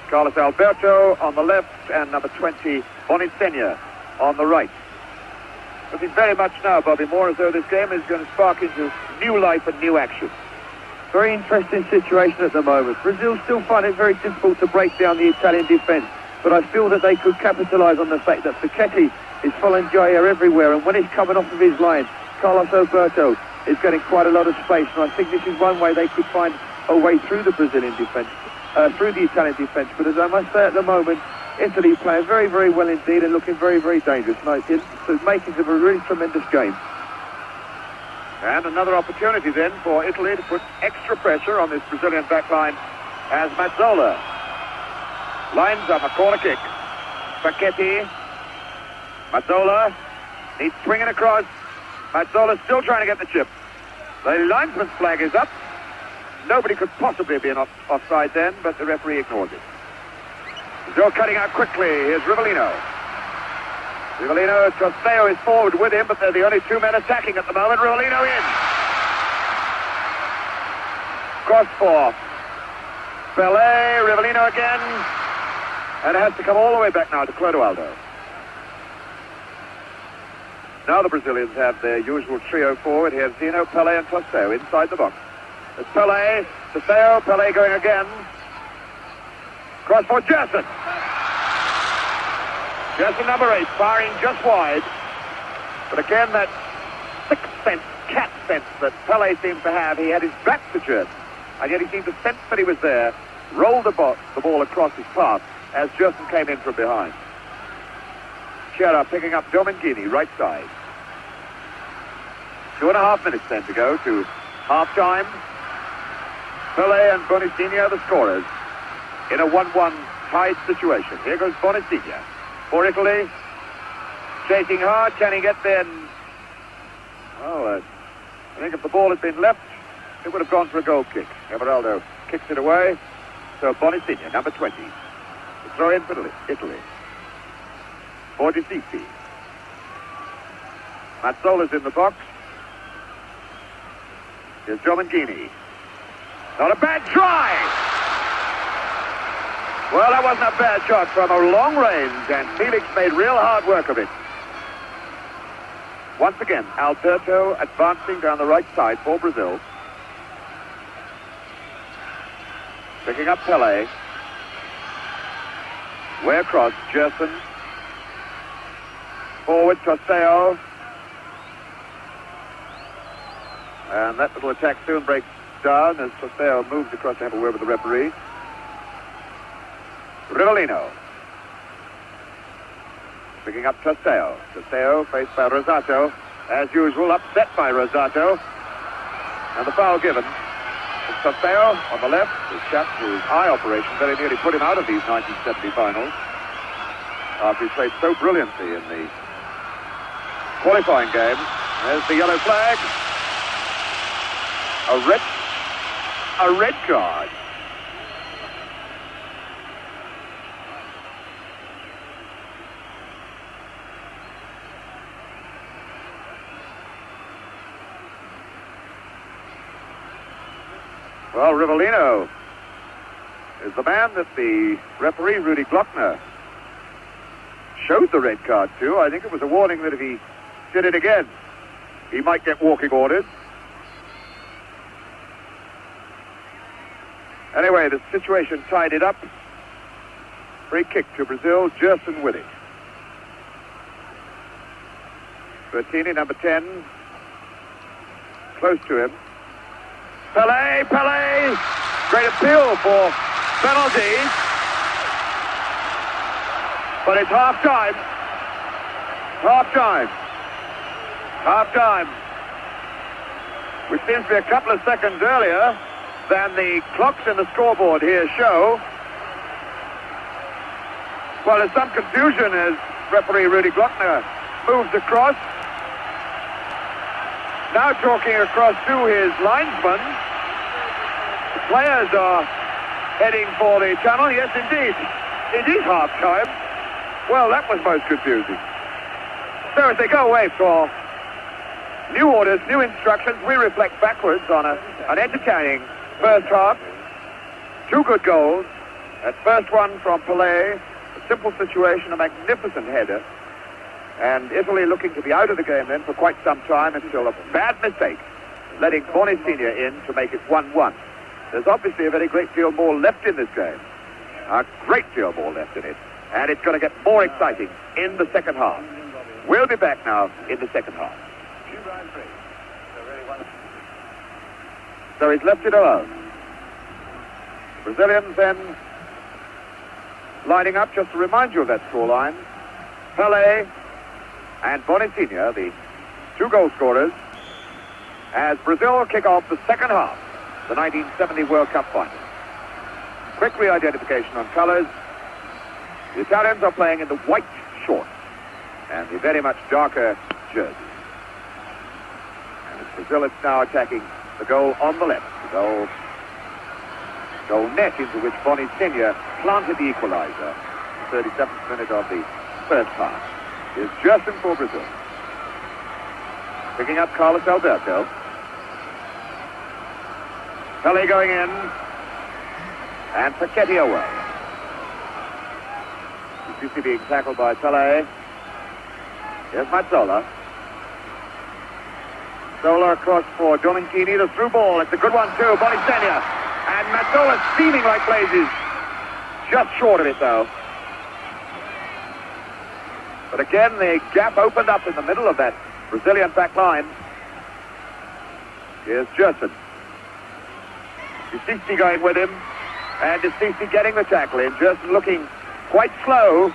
Speaker 1: Carlos Alberto on the left and number 20, Bonicinia, on the right. Looking very much now, Bobby Moore, as though this game is going to spark into new life and new action.
Speaker 2: Very interesting situation at the moment. Brazil still find it very difficult to break down the Italian defence, but I feel that they could capitalise on the fact that Facchetti is following Jair everywhere, and when he's coming off of his line, Carlos Alberto is getting quite a lot of space, and I think this is one way they could find a way through the Brazilian defence, through the Italian defence. But as I must say at the moment, Italy playing very, very well indeed and looking very, very dangerous. No, it's making of a really tremendous game.
Speaker 1: And another opportunity then for Italy to put extra pressure on this Brazilian backline as Mazzola lines up a corner kick. Facchetti. Mazzola needs swinging across. Mazzola still trying to get the chip. The linesman's flag is up. Nobody could possibly be offside then, but the referee ignores it. Brazil cutting out quickly. Here's Rivellino. Rivellino, Trosteo is forward with him, but they're the only two men attacking at the moment. Rivellino in. Cross for Pele. Rivellino again. And it has to come all the way back now to Clodoaldo. Now the Brazilians have their usual trio forward. Here's Zino, Pele and Trosteo inside the box. It's Pele, Trosteo, Pele going again. Cross for Gerson. Gerson number 8, firing just wide. But again, that sixth sense, cat sense that Pele seems to have. He had his back to Gerson, and yet he seemed to sense that he was there, rolled the ball across his path as Gerson came in from behind. Chiara picking up Domengini, right side. 2.5 minutes then to go to half-time. Pele and Bonicinia the scorers in a 1-1 tied situation. Here goes Bonicinia for Italy. Chasing hard, can he get there? Well, I think if the ball had been left, it would have gone for a goal kick. Everaldo kicks it away. So Bonicinia, number 20, to throw in for Italy. For De Sisti. Mazzola's in the box. Here's Domengini. Not a bad try! Well, that wasn't a bad shot from a long range, and Felix made real hard work of it. Once again, Alberto advancing down the right side for Brazil. Picking up Pele. Way across, Gerson. Forward, Trosteo. And that little attack soon breaks down as Trosteo moves across to have a word with the referee. Rivellino. Picking up Trosteo. Trosteo faced by Rosato. As usual, upset by Rosato. And the foul given. It's Trosteo on the left. His chap, whose eye operation very nearly put him out of these 1970 finals. After he played so brilliantly in the qualifying game. There's the yellow flag. A red card. Well, Rivellino is the man that the referee, Rudy Glockner, showed the red card to. I think it was a warning that if he did it again, he might get walking orders. Anyway, the situation tied it up. Free kick to Brazil, Gerson with it. Bertini, number 10. close to him. Pelé! Great appeal for penalties. But it's half-time. Half-time. Which seems to be a couple of seconds earlier than the clocks in the scoreboard here show. Well, there's some confusion as referee Rudy Glockner moves across. Now talking across to his linesman. The players are heading for the tunnel. Yes, indeed. It is half-time. Well, that was most confusing. So as they go away for new orders, new instructions, we reflect backwards on an entertaining first half. 2 good goals. That first one from Pelé, a simple situation, a magnificent header. And Italy looking to be out of the game then for quite some time until a bad mistake, letting Bonisigna in to make it 1-1. There's obviously a very great deal more left in this game. A great deal more left in it. And it's going to get more exciting in the second half. We'll be back now in the second half. So he's left it alone. Brazilians then lining up, just to remind you of that scoreline. Pelé and Bonisigna, the 2 goal scorers, as Brazil kick off the second half, the 1970 World Cup final. Quick re-identification on colours. The Italians are playing in the white shorts and the very much darker jerseys. And as Brazil is now attacking the goal on the left, the goal net into which Bonisigna planted the equaliser, the 37th minute of the first half. Is Gerson for Brazil. Picking up Carlos Alberto. Pelé going in. And Paquetti away. Sissi being tackled by Pelé. Here's Mazzola. Zola across for Domenchini. The through ball. It's a good one too. Bonisigna. And Mazzola steaming like blazes. Just short of it though. But again, the gap opened up in the middle of that Brazilian back line. Here's Gerson. Sissi going with him. And Sissi getting the tackle in. Gerson looking quite slow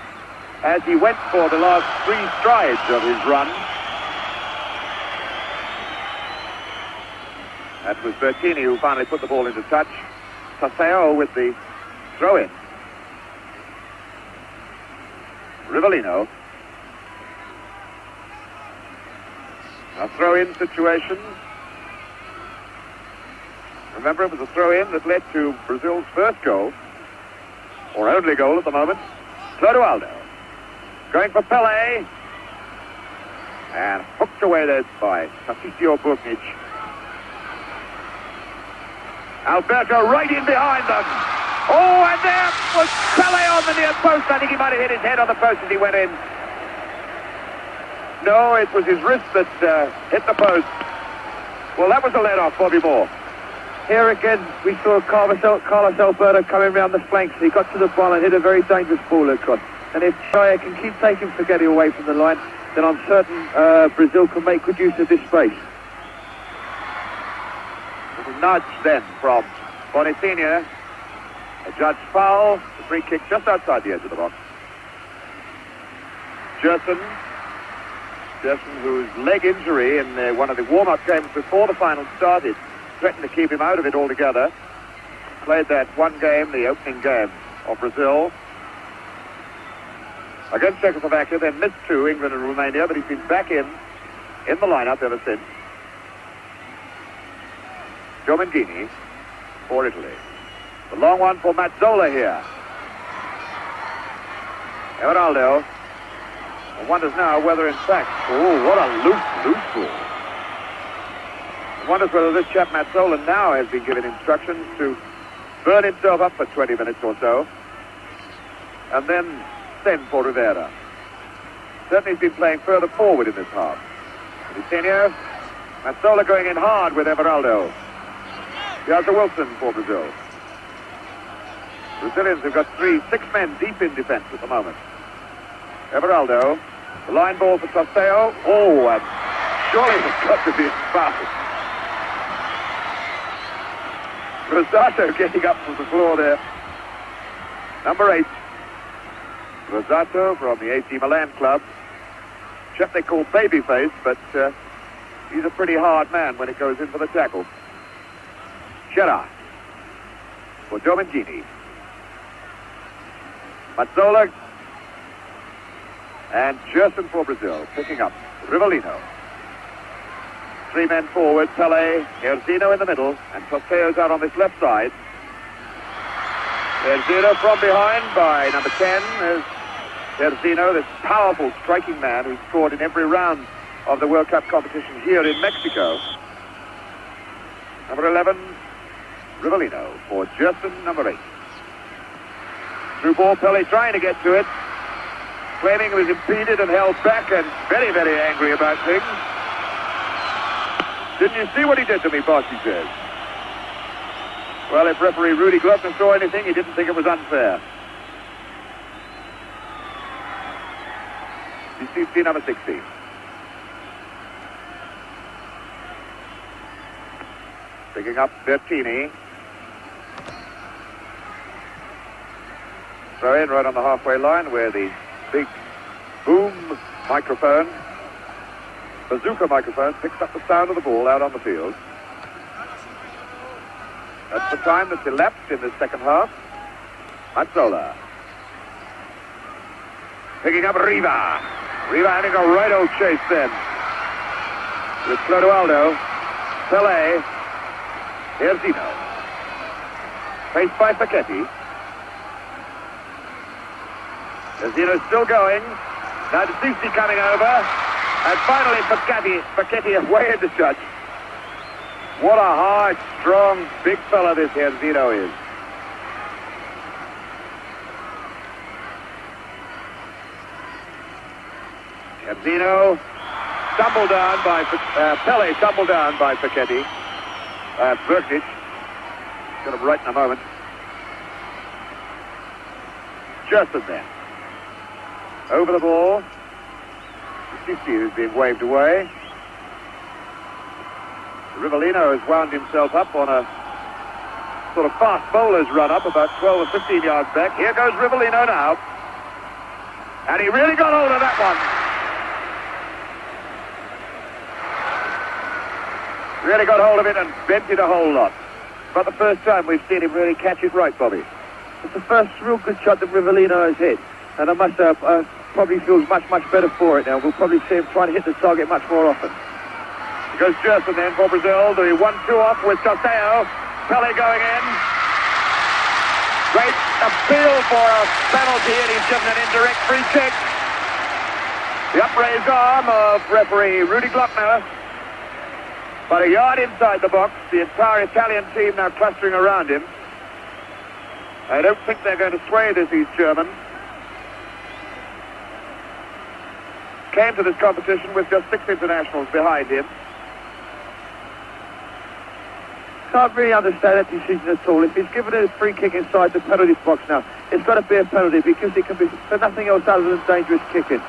Speaker 1: as he went for the last 3 strides of his run. That was Bertini who finally put the ball into touch. Tasseo with the throw-in. Rivellino. A throw-in situation. Remember, it was a throw-in that led to Brazil's first goal, or only goal at the moment. Clodoaldo going for Pelé, and hooked away there by Tarcisio Bugnic. Alberto right in behind them. Oh, and there was Pelé on the near post. I think he might have hit his head on the post as he went in. No, it was his wrist that hit the post. Well, that was a let-off, Bobby Moore.
Speaker 2: Here again, we saw Carlos Alberto coming round the flanks. He got to the ball and hit a very dangerous ball across. And if Chaya can keep taking Spaghetti away from the line, then I'm certain Brazil can make good use of this space.
Speaker 1: Little nudge then from Bonisigna. A judged foul. The free kick just outside the edge of the box. Gerson, whose leg injury in one of the warm-up games before the final started threatened to keep him out of it altogether. Played that one game, the opening game of Brazil, against Czechoslovakia, then missed 2, England and Romania, but he's been back in the lineup ever since. Domenghini for Italy. The long one for Mazzola here. Everaldo. One wonders now whether in fact, oh, what a loose ball. Wonders whether this chap Mazzola now has been given instructions to burn himself up for 20 minutes or so and then send for Rivera. Certainly he's been playing further forward in this half. Vicenio, Mazzola going in hard with Everaldo. Piazza Wilson for Brazil. Brazilians have got 6 men deep in defense at the moment. Everaldo, the line ball for Tasseo. Oh, and surely it's got to be foul. Rosato getting up from the floor there. Number 8. Rosato from the AC Milan club. Chap they call Babyface, but he's a pretty hard man when it goes in for the tackle. Gerard for Domingini. Mazzola and Gerson for Brazil, picking up Rivellino. 3 men forward, Pele, Erzino in the middle, and Toseo's out on this left side. Erzino from behind by number 10 is Erzino, this powerful striking man who scored in every round of the World Cup competition here in Mexico. Number 11, Rivellino for Gerson, number 8. Through ball, Pele trying to get to it, claiming he was impeded and held back and very, very angry about things. Didn't you see what he did to me, boss, he says. Well, if referee Rudy Glockner saw anything, he didn't think it was unfair. DCC number 16. Picking up Bertini. Throw in right on the halfway line where the big boom microphone, bazooka microphone, picks up the sound of the ball out on the field. That's the time that's elapsed in the second half. Mazzola. Picking up Riva. Riva having a right old chase then. With Clodoaldo. Pele. Erzino. Faced by Facchetti. Erzino's still going. Now DeCici coming over. And finally Facchetti away in the touch. What a hard, strong, big fella this Erzino is. Erzino stumbled down by Pele, stumbled down by Facchetti. Verkic. Got him right in a moment. Gerson then. Over the ball. DeCici who's being waved away. Rivellino has wound himself up on a sort of fast bowler's run up about 12 or 15 yards back. Here goes Rivellino now. And he really got hold of that one. Really got hold of it and bent it a whole lot. About the first time we've seen him really catch it right, Bobby.
Speaker 2: It's the first real good shot that Rivellino has hit. And I must say, probably feels much, much better for it now. We'll probably see him trying to hit the target much more often.
Speaker 1: Goes Gerson then for Brazil. The 1-2 off with Toseo. Pele going in. Great appeal for a penalty, and he's given an indirect free kick. The upraised arm of referee Rudy Glockner. About a yard inside the box. The entire Italian team now clustering around him. I don't think they're going to sway this East German. Came to this competition with just 6 internationals behind him.
Speaker 2: Can't really understand that decision at all. If he's given a free kick inside the penalty box now, it's got to be a penalty because it can be for nothing else other than dangerous kicking.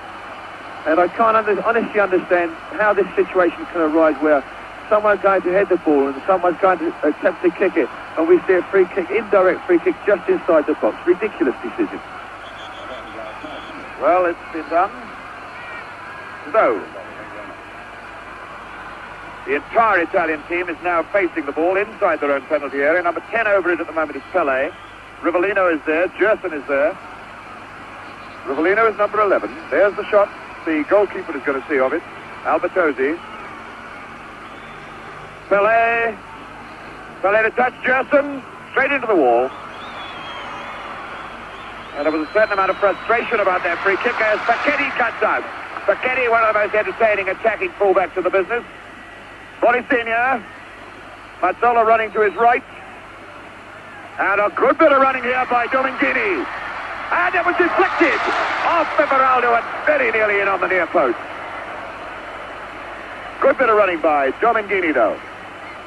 Speaker 2: And I can't honestly understand how this situation can arise where someone's going to head the ball and someone's going to attempt to kick it, and we see a free kick, indirect free kick, just inside the box. Ridiculous decision.
Speaker 1: Well, it's been done. So, the entire Italian team is now facing the ball inside their own penalty area. Number 10 over it at the moment is Pele. Rivellino is there. Gerson is there. Rivellino is number 11. There's the shot the goalkeeper is going to see of it. Albertozzi. Pele. Pele to touch Gerson. Straight into the wall. And there was a certain amount of frustration about that free kick as Facchetti cuts out. Facchetti, one of the most entertaining attacking fullbacks in the business. Borisenia. Mazzola running to his right. And a good bit of running here by Domingini. And it was deflected off Everaldo and very nearly in on the near post. Good bit of running by Domingini, though.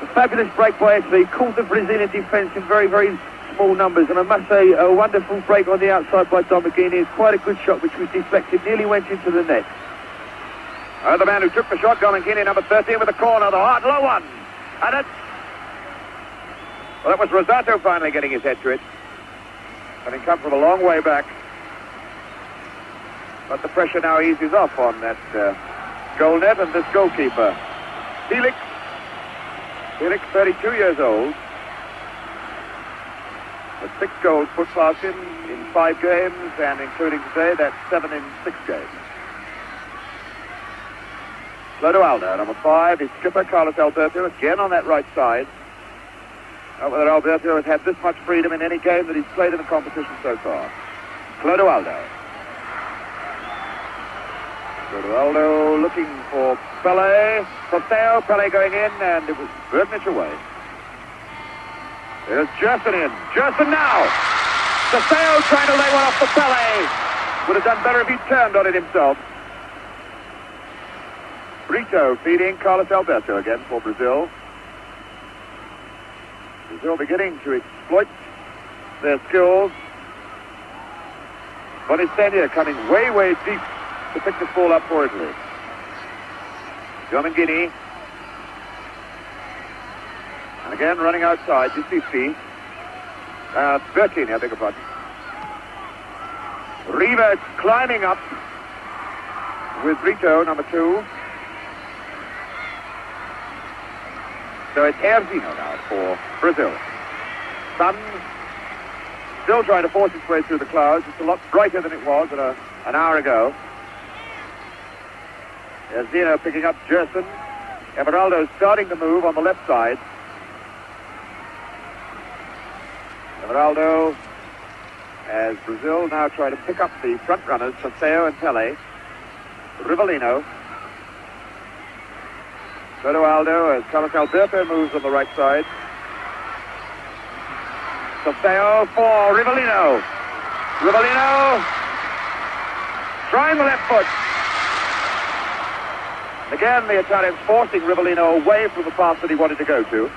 Speaker 2: A fabulous break by Italy. Caught the Brazilian defence in very, very small numbers. And I must say, a wonderful break on the outside by Domingini. It's quite a good shot, which was deflected. Nearly went into the net.
Speaker 1: The man who took the shot, Domingini, number 13, with a corner, the hard low one. And it's Well, that was Rosato finally getting his head to it. Having come from a long way back. But the pressure now eases off on that goal net and this goalkeeper. Felix, 32 years old. With 6 goals put past him in 5 games, and including today, that's 7 in 6 games. Clodoaldo, number 5, his skipper, Carlos Alberto, again on that right side. Not whether Alberto has had this much freedom in any game that he's played in the competition so far. Clodoaldo. Clodoaldo looking for Pele. Costeo, Pele going in, and it was Bernich away. There's Gerson in. Gerson now! Costeo trying to lay one off for Pele. Would have done better if he'd turned on it himself. Brito feeding Carlos Alberto again for Brazil. Brazil beginning to exploit their skills. Bonistenia coming way, way deep to pick this ball up for Italy. Domingini. And again running outside, Giustizi. Bertini, I beg your pardon. Riva climbing up with Brito, number 2. So it's Erzino now for Brazil. Sun still trying to force its way through the clouds. It's a lot brighter than it was an hour ago. Erzino picking up Gerson. Everaldo starting to move on the left side. Everaldo, as Brazil now try to pick up the front runners, Costeo and Pele. Rivellino. Clodoaldo as Carlos Alberto moves on the right side. Costeo for Rivellino. Rivellino trying the left foot. Again, the Italians forcing Rivellino away from the path that he wanted to go to.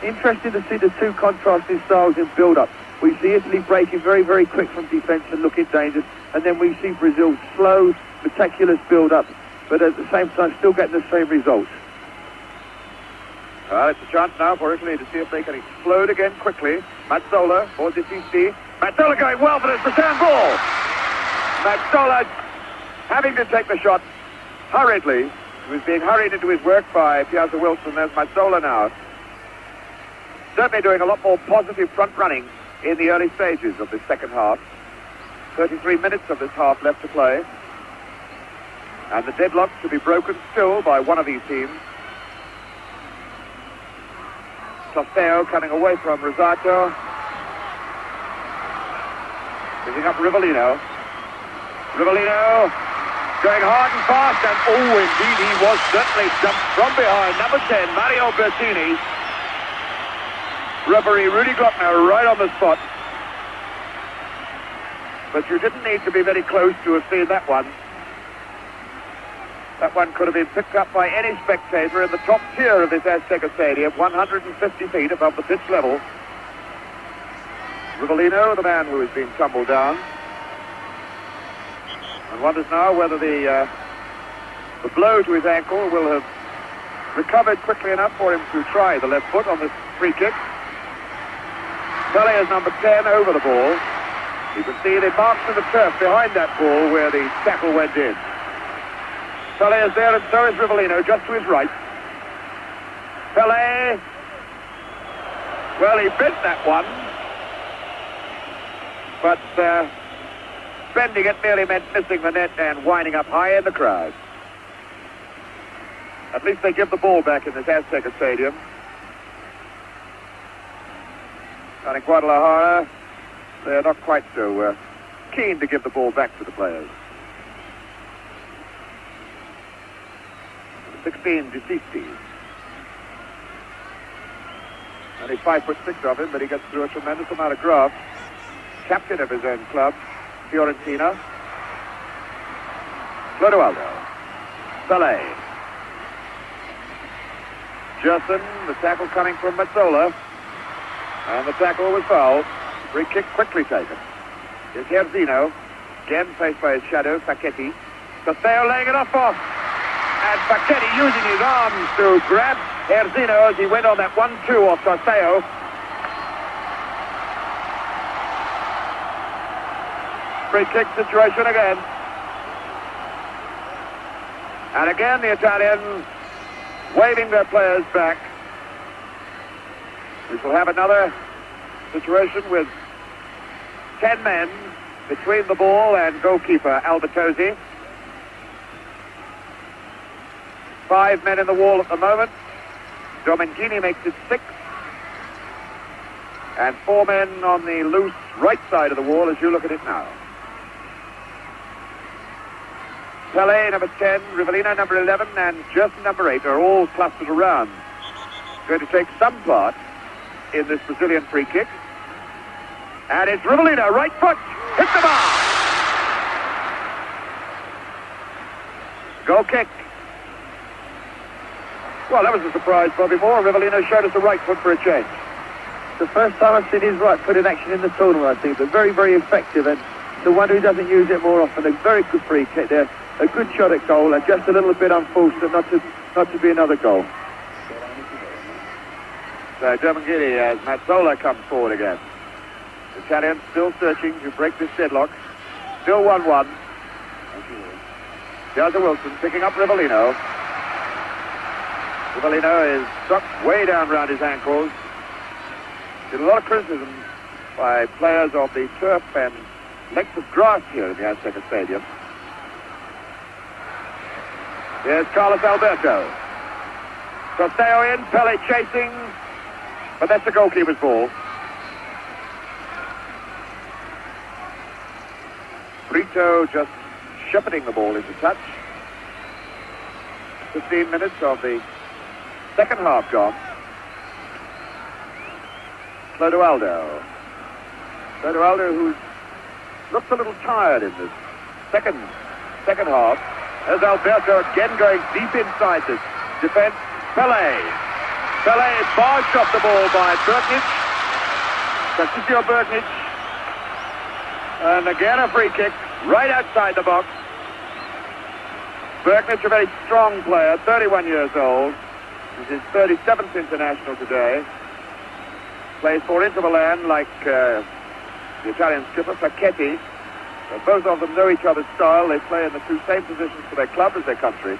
Speaker 2: Interesting to see the 2 contrasting styles in build-up. We see Italy breaking very, very quick from defence and looking dangerous, and then we see Brazil slow, meticulous build-up, but at the same time still getting the same results.
Speaker 1: Well, it's a chance now for Italy to see if they can explode again quickly. Mazzola for Giustizi. Mazzola going well for his return ball. Mazzola having to take the shot hurriedly. He was being hurried into his work by Piazza Wilson. There's Mazzola now. Certainly doing a lot more positive front running in the early stages of this second half. 33 minutes of this half left to play. And the deadlock to be broken still by one of these teams. Costeo coming away from Rosato. Picking up Rivellino. Rivellino going hard and fast, and oh, indeed, he was certainly jumped from behind. Number 10, Mario Bertini. Referee Rudy Glockner right on the spot. But you didn't need to be very close to have seen that one. That one could have been picked up by any spectator in the top tier of this Azteca Stadium, 150 feet above the pitch level. Rivellino, the man who has been tumbled down, and wonders now whether the blow to his ankle will have recovered quickly enough for him to try the left foot on this free kick. Pele is number 10 over the ball. You can see the marks in the turf behind that ball where the tackle went in. Pele is there, and so is Rivellino, just to his right. Pele. Well, he bent that one. But bending it merely meant missing the net and winding up high in the crowd. At least they give the ball back in this Azteca Stadium. And in Guadalajara, they're not quite so keen to give the ball back to the players. 16, Giustizi. Only 5'6" of him, but he gets through a tremendous amount of graft. Captain of his own club, Fiorentina. Clodoaldo. Pele. Gerson, the tackle coming from Mazzola. And the tackle was fouled. Free kick quickly taken. Here's Erzino. Again faced by his shadow, Facchetti. Costeo laying it off. And Facchetti using his arms to grab Erzino as he went on that 1-2 off Costeo. free kick situation again. And again the Italians waving their players back. We shall have another situation with 10 men between the ball and goalkeeper Albertosi. 5 men in the wall at the moment. Domengini makes it 6. And 4 men on the loose right side of the wall as you look at it now. Pele, number 10, Rivellino, number 11, and Gerson, number 8, are all clustered around. Going to take some part in this Brazilian free kick. And it's Rivellino, right foot, hit the bar! Goal kick. Well, that was a surprise, Bobby Moore. Rivellino showed us the right foot for a change.
Speaker 2: The first time I've seen his right foot in action in the tournament, I think, but very, very effective, and the one who doesn't use it more often. A very good free kick there, a good shot at goal, and just a little bit unfortunate not to be another goal.
Speaker 1: So Domengini as Mazzola comes forward again. The Italians still searching to break this deadlock. Still 1-1. Here's Wilson picking up Rivellino. Rivellino is struck way down around his ankles. There's a lot of criticism by players of the turf and length of grass here in the Azteca Stadium. Here's Carlos Alberto. Costeo in, Pele chasing, but that's the goalkeeper's ball. Brito just shepherding the ball into touch. 15 minutes of the second half gone. Clodoaldo. Clodoaldo, who looks a little tired in this second half. There's Alberto again going deep inside this defense. Pele is barged off the ball by Bergnic. Francisco Bergnic. And again a free kick right outside the box. Bergnic, a very strong player, 31 years old. He's his 37th international today. Plays for Inter Milan like the Italian skipper, Facchetti. Both of them know each other's style. They play in the two same positions for their club as their country.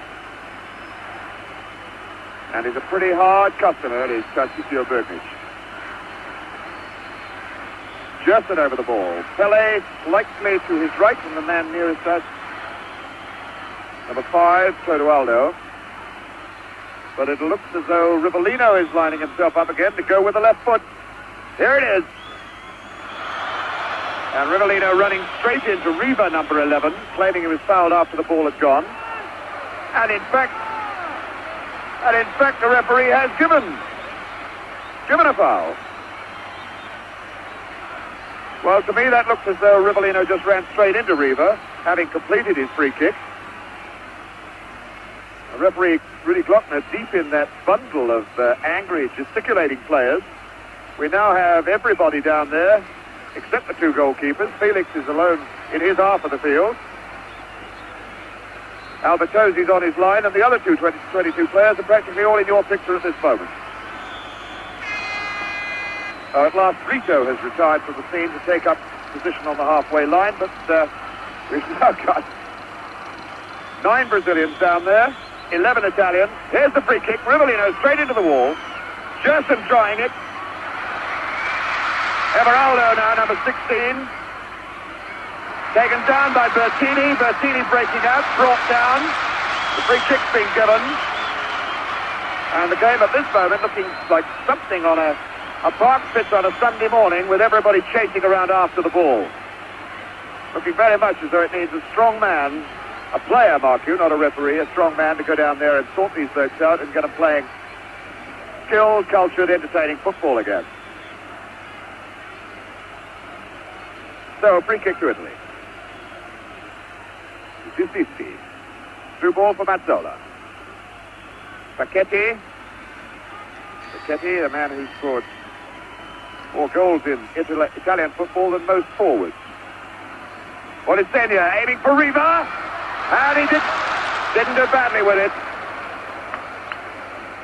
Speaker 1: And he's a pretty hard customer, is Francisco Bergnic. Gerson over the ball. Pele slightly to his right from the man nearest us. Number 5, Clodoaldo. But it looks as though Rivellino is lining himself up again to go with the left foot. Here it is. And Rivellino running straight into Riva, number 11, claiming he was fouled after the ball had gone. And in fact, the referee has given a foul. Well, to me, that looks as though Rivellino just ran straight into Riva, having completed his free kick. The referee, Rudy Glockner, deep in that bundle of angry, gesticulating players. We now have everybody down there, except the two goalkeepers. Felix is alone in his half of the field. Albertosi's on his line, and the other 22 players are practically all in your picture at this moment. At last, Brito has retired from the scene to take up position on the halfway line, but we've now got 9 Brazilians down there, 11 Italians. Here's the free kick. Rivellino straight into the wall. Gerson trying it. Everaldo now, number 16. Taken down by Bertini. Bertini breaking out, brought down. The free kick's been given. And the game at this moment looking like something on a park pitch on a Sunday morning with everybody chasing around after the ball. Looking very much as though it needs a strong man, a player, mark you, not a referee, a strong man to go down there and sort these folks out and get them playing skilled, cultured, entertaining football again. So, free kick to Italy. Giustizi. Through ball for Mazzola. Facchetti. Facchetti, the man who scored more goals in Italian football than most forwards. Bonisegna aiming for Riva. And he didn't do badly with it.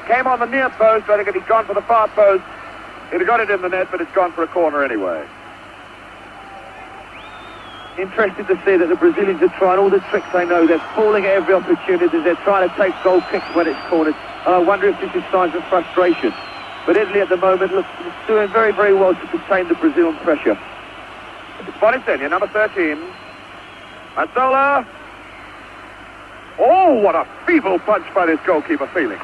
Speaker 1: Came on the near post. I think if he'd gone for the far post, he'd have got it in the net, but it's gone for a corner anyway.
Speaker 2: interesting to see that the Brazilians are trying all the tricks they know. They're falling at every opportunity. They're trying to take goal kicks when it's cornered. And I wonder if this is signs of frustration. But Italy at the moment looks doing very, very well to contain the Brazilian pressure.
Speaker 1: It's Brasilian, number 13. Mazzola. Oh, what a feeble punch by this goalkeeper, Felix.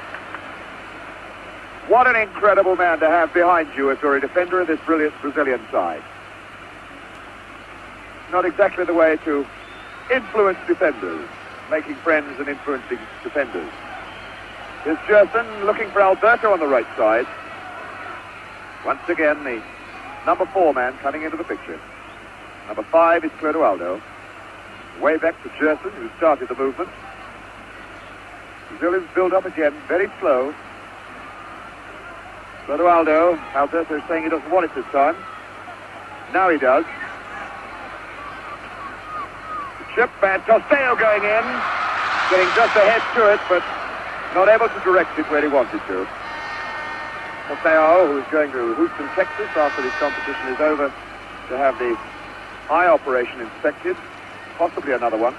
Speaker 1: What an incredible man to have behind you if you're a defender of this brilliant Brazilian side. Not exactly the way to influence defenders, making friends and influencing defenders. Here's Gerson looking for Alberto on the right side. Once again, the number 4 man coming into the picture. Number 5 is Clodoaldo. Way back to Gerson, who started the movement. Brazilians build up again, very slow. Clodoaldo, Alberto is saying he doesn't want it this time. Now he does. Chip and Tosteo going in, getting just ahead to it, but not able to direct it where he wanted to. Tosteo, who is going to Houston, Texas, after this competition is over, to have the eye operation inspected, possibly another one.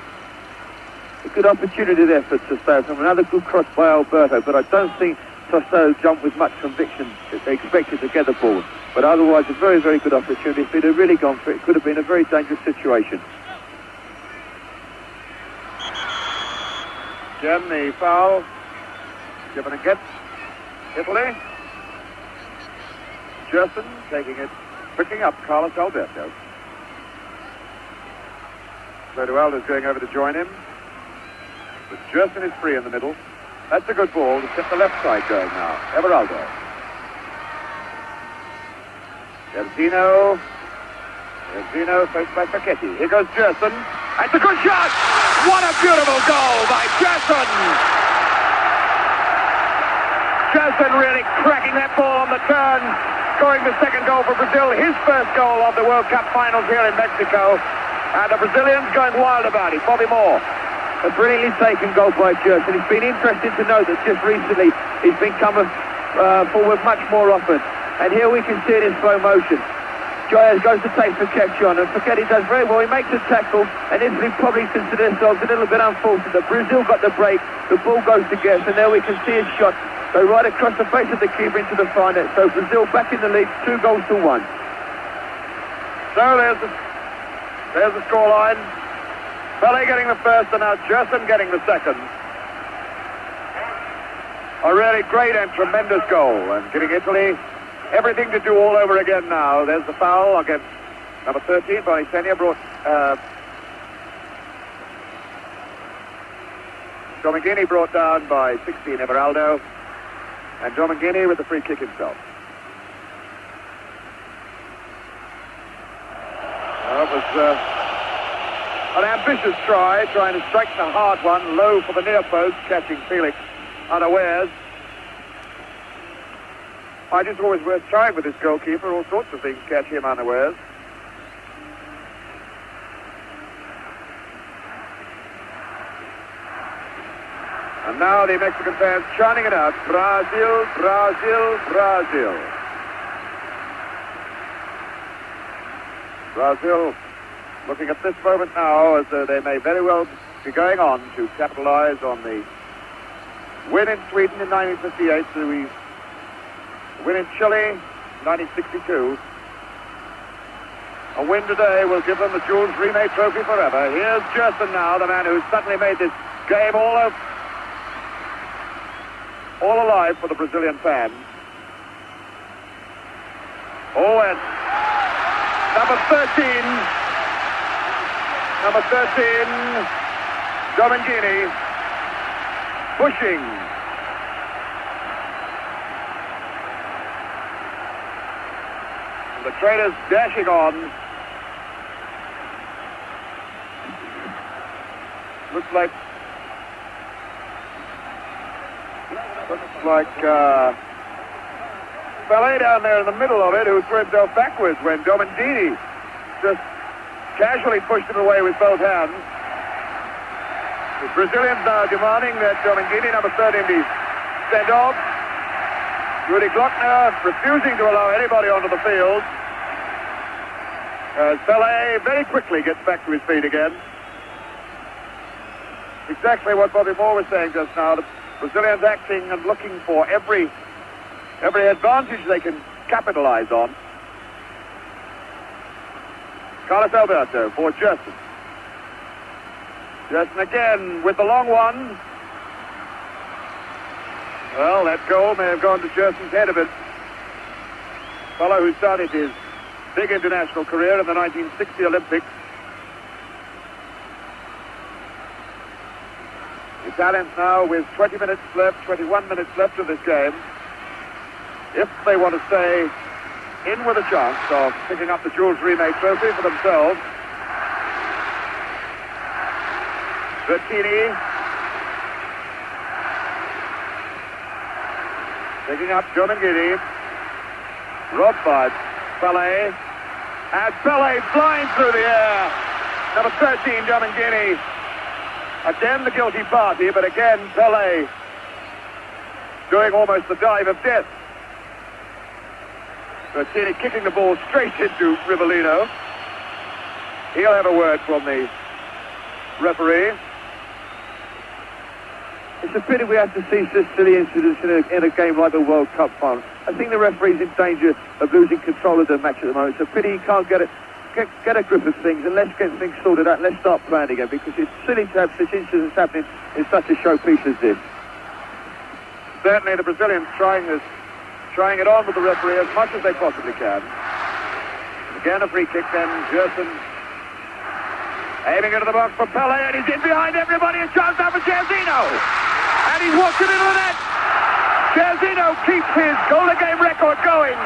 Speaker 2: A good opportunity there for Tosteo from another good cross by Alberto, but I don't think Tosteo jumped with much conviction that they expected to get the ball. But otherwise, a very, very good opportunity. If he'd have really gone for it, it could have been a very dangerous situation.
Speaker 1: Again, the foul given against Italy. Gerson taking it, picking up Carlos Alberto. Clodoaldo's going over to join him. But Gerson is free in the middle. That's a good ball to set the left side going now. Everaldo. Erzino faced by Facchetti. Here goes Gerson. It's a good shot! What a beautiful goal by Gerson! Gerson really cracking that ball on the turn, scoring the second goal for Brazil, his first goal of the World Cup finals here in Mexico. And the Brazilians going wild about it. Bobby Moore.
Speaker 2: A brilliantly taken goal by Gerson. It's been interesting to note that just recently he's been coming forward much more often. And here we can see it in slow motion. Joyas goes to take Facchetti on, and Facchetti does very well. He makes a tackle, and Italy probably consider themselves a little bit unfortunate. Brazil got the break, the ball goes to Guess, and there we can see his shot go right across the face of the keeper into the far net. So Brazil back in the lead, 2-1.
Speaker 1: So there's the scoreline. Pele getting the first, and now Gerson getting the second. A really great and tremendous goal, and giving Italy everything to do all over again now. There's the foul against number 13. Bonisenia brought Dominguini brought down by 16, Everaldo. And Dominguini with the free kick himself. Well, it was an ambitious try, trying to strike the hard one, low for the near post, catching Felix unawares. I just always worth trying with this goalkeeper. All sorts of things catch him unawares. And now the Mexican fans chanting it out. Brazil, Brazil, Brazil. Brazil looking at this moment now as though they may very well be going on to capitalize on the win in Sweden in 1958, the win in Chile 1962. A win today will give them the Jules Rimet Trophy forever. Here's Gerson now, the man who's suddenly made this game all alive for the Brazilian fans. Oh, and number 13, Dominguini, pushing. The trainers dashing on. Looks like Pele down there in the middle of it, who threw himself backwards when Dominguini just casually pushed him away with both hands. The Brazilians now demanding that Dominguini, number 13, be sent off. Rudy Glockner refusing to allow anybody onto the field. As Pelé very quickly gets back to his feet again. Exactly what Bobby Moore was saying just now. The Brazilians acting and looking for every advantage they can capitalize on. Carlos Alberto for Gerson. Gerson again with the long one. Well, that goal may have gone to Gerson's head a bit. Fellow who started his big international career in the 1960 Olympics. The Italians now with 20 minutes left, 21 minutes left of this game. If they want to stay in with a chance of picking up the Jules Rimet trophy for themselves. Bertini picking up Giomangini. Robbed by Pelé. And Pelé flying through the air. Number 13, Giomangini. Again the guilty party, but again Pelé doing almost the dive of death. Bertini kicking the ball straight into Rivellino. He'll have a word from the referee.
Speaker 2: It's a pity we have to see such silly incidents in a game like the World Cup final. I think the referee's in danger of losing control of the match at the moment. It's a pity he can't get a grip of things, and let's get things sorted out and let's start playing again, because it's silly to have such incidents happening in such a showpiece as this.
Speaker 1: Certainly the Brazilians trying it on with the referee as much as they possibly can. Again a free kick then, Gerson aiming into the box for Pelé, and he's in behind everybody. A chance now for Jairzinho, and he's walked it into the net. Jairzinho keeps his goal-a-game record going.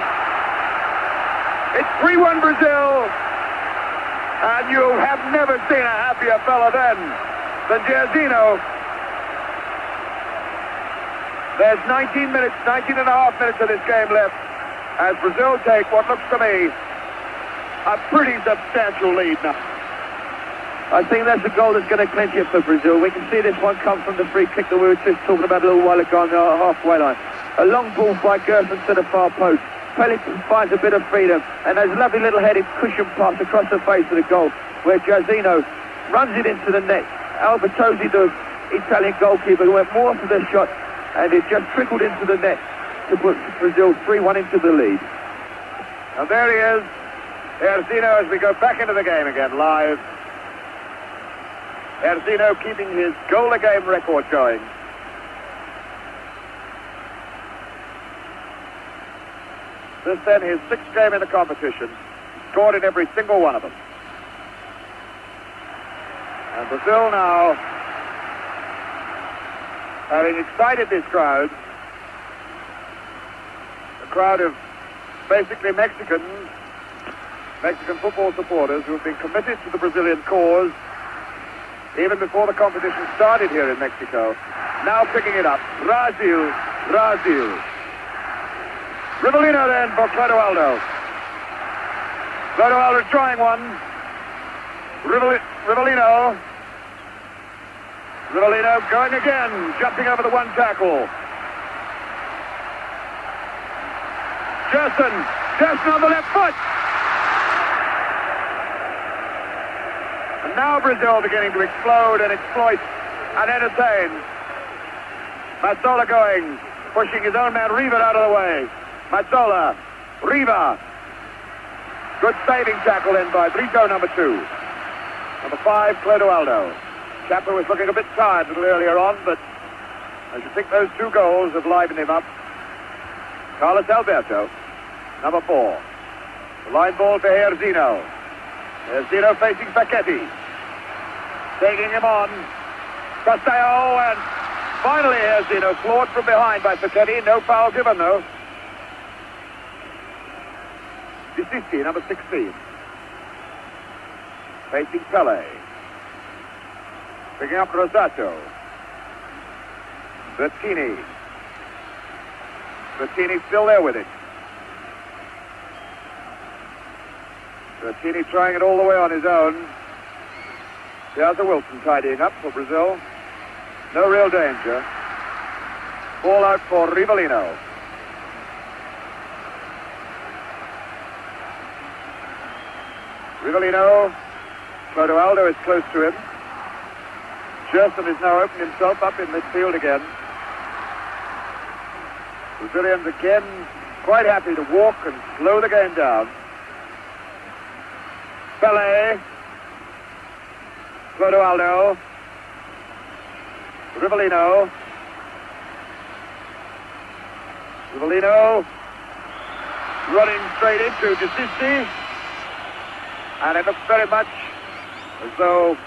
Speaker 1: It's 3-1 Brazil, and you have never seen a happier fella than Jairzinho. There's 19 and a half minutes of this game left, as Brazil take what looks to me a pretty substantial lead now.
Speaker 2: I think that's a goal that's going to clinch it for Brazil. We can see this one come from the free kick that we were just talking about a little while ago on the halfway line. A long ball by Gerson to the far post. Pelé finds a bit of freedom, and there's a lovely little headed cushion pass across the face of the goal, where Jairzinho runs it into the net. Albertozzi, the Italian goalkeeper, went more for the shot, and it just trickled into the net to put Brazil 3-1 into the lead.
Speaker 1: And there he is, Jairzinho, as we go back into the game again, live. Jairzinho keeping his goal-a-game record going. This then his sixth game in the competition. Scored in every single one of them. And Brazil now, having excited this crowd, a crowd of basically Mexican football supporters who have been committed to the Brazilian cause even before the competition started here in Mexico. Now picking it up. Brazil. Rivellino then for Clodoaldo. Clodoaldo trying one. Rivellino going again, jumping over the one tackle. Gerson on the left foot. And now Brazil beginning to explode and exploit and entertain. Mazzola going, pushing his own man Riva out of the way. Mazzola, Riva. Good saving tackle in by Brito, number 2. Number 5, Clodoaldo. Chapman was looking a bit tired a little earlier on, but I should think those 2 goals have livened him up. Carlos Alberto, number 4. The line ball for Jairzinho. Jairzinho facing Facchetti. Taking him on. Castello, and finally Jairzinho floored from behind by Facchetti. No foul given, though. Disisti, number 16. Facing Pelé. Picking up Rosato. Bertini still there with it. Bertini trying it all the way on his own. There's a Wilson tidying up for Brazil. No real danger. Ball out for Rivellino. Rivellino. Clodoaldo is close to him. Gerson has now opened himself up in midfield again. Brazilians again quite happy to walk and slow the game down. Pelé. Clodoaldo. Rivellino. Rivellino running straight into Desisti. And it looks very much as though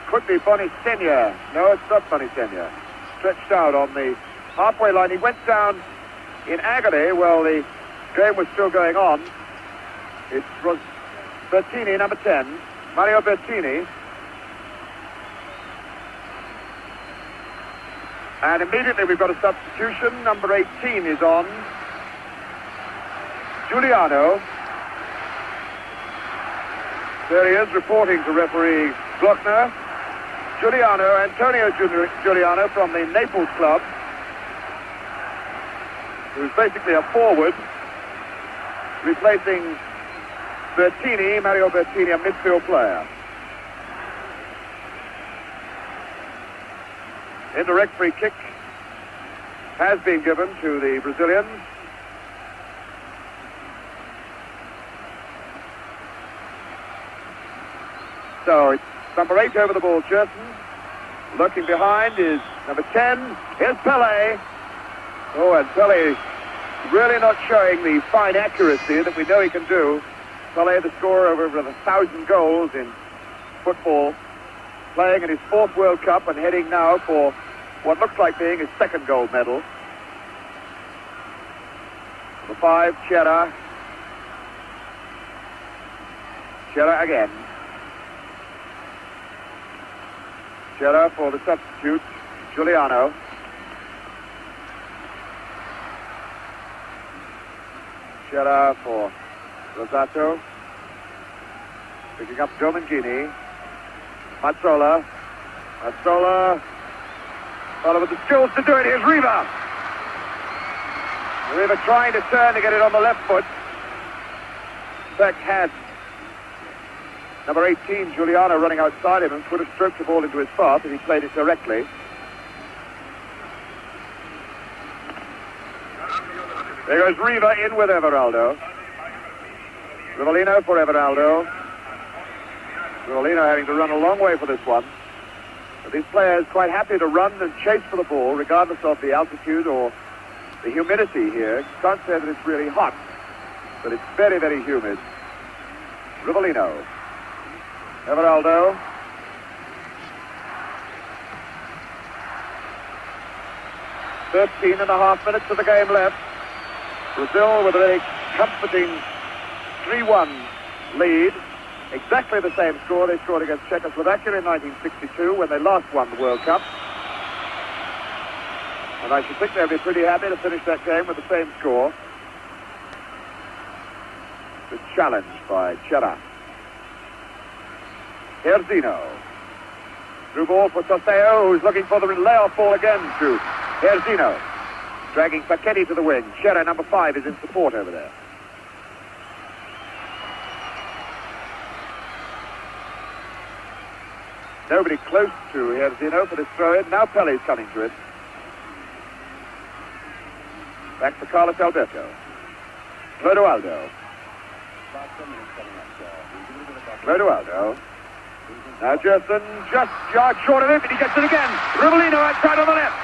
Speaker 1: could be Bonisenia. No, it's not Bonisenia. Stretched out on the halfway line. He went down in agony while the game was still going on. It was Bertini, number 10. Mario Bertini. And immediately we've got a substitution. Number 18 is on. Giuliano. There he is, reporting to referee Glockner. Antonio Giuliano from the Naples club, who's basically a forward, replacing Bertini, Mario Bertini, a midfield player. Indirect free kick has been given to the Brazilians. So it's number 8 over the ball, Gerson. Lurking behind is number 10. Here's Pelé. Oh, and Pelé really not showing the fine accuracy that we know he can do. Pelé, the scorer of over 1,000 goals in football, playing in his 4th World Cup and heading now for what looks like being his 2nd gold medal. Number 5, Chera. Chera again. Chera for the substitute, Giuliano. Chera for Rosato. Picking up Domangini. Mazzola. Follow with the skills to do it. Here's Riva. Riva trying to turn to get it on the left foot. In fact, had number 18, Giuliano, running outside him and could have stroked the ball into his path if he played it directly. There goes Riva in with Everaldo. Rivellino for Everaldo. Rivellino having to run a long way for this one. But these players quite happy to run and chase for the ball, regardless of the altitude or the humidity here. Can't say that it's really hot, but it's very, very humid. Rivellino. Everaldo. "13.5 minutes of the game left. Brazil with a very comforting 3-1 lead. Exactly the same score they scored against Czechoslovakia in 1962 when they last won the World Cup. And I should think they'll be pretty happy to finish that game with the same score. It's challenged by Chera. Herzino. Through ball for Toseo, who's looking for the layoff ball again to Herzino. Dragging Pachetti to the wing. Chera, number 5, is in support over there. Nobody close to Herzino for this throw-in. Now Pellé's coming to it. Back for Carlos Alberto. Clodoaldo. Now Gerson just yards short of him, and he gets it again. Rivellino outside on the left.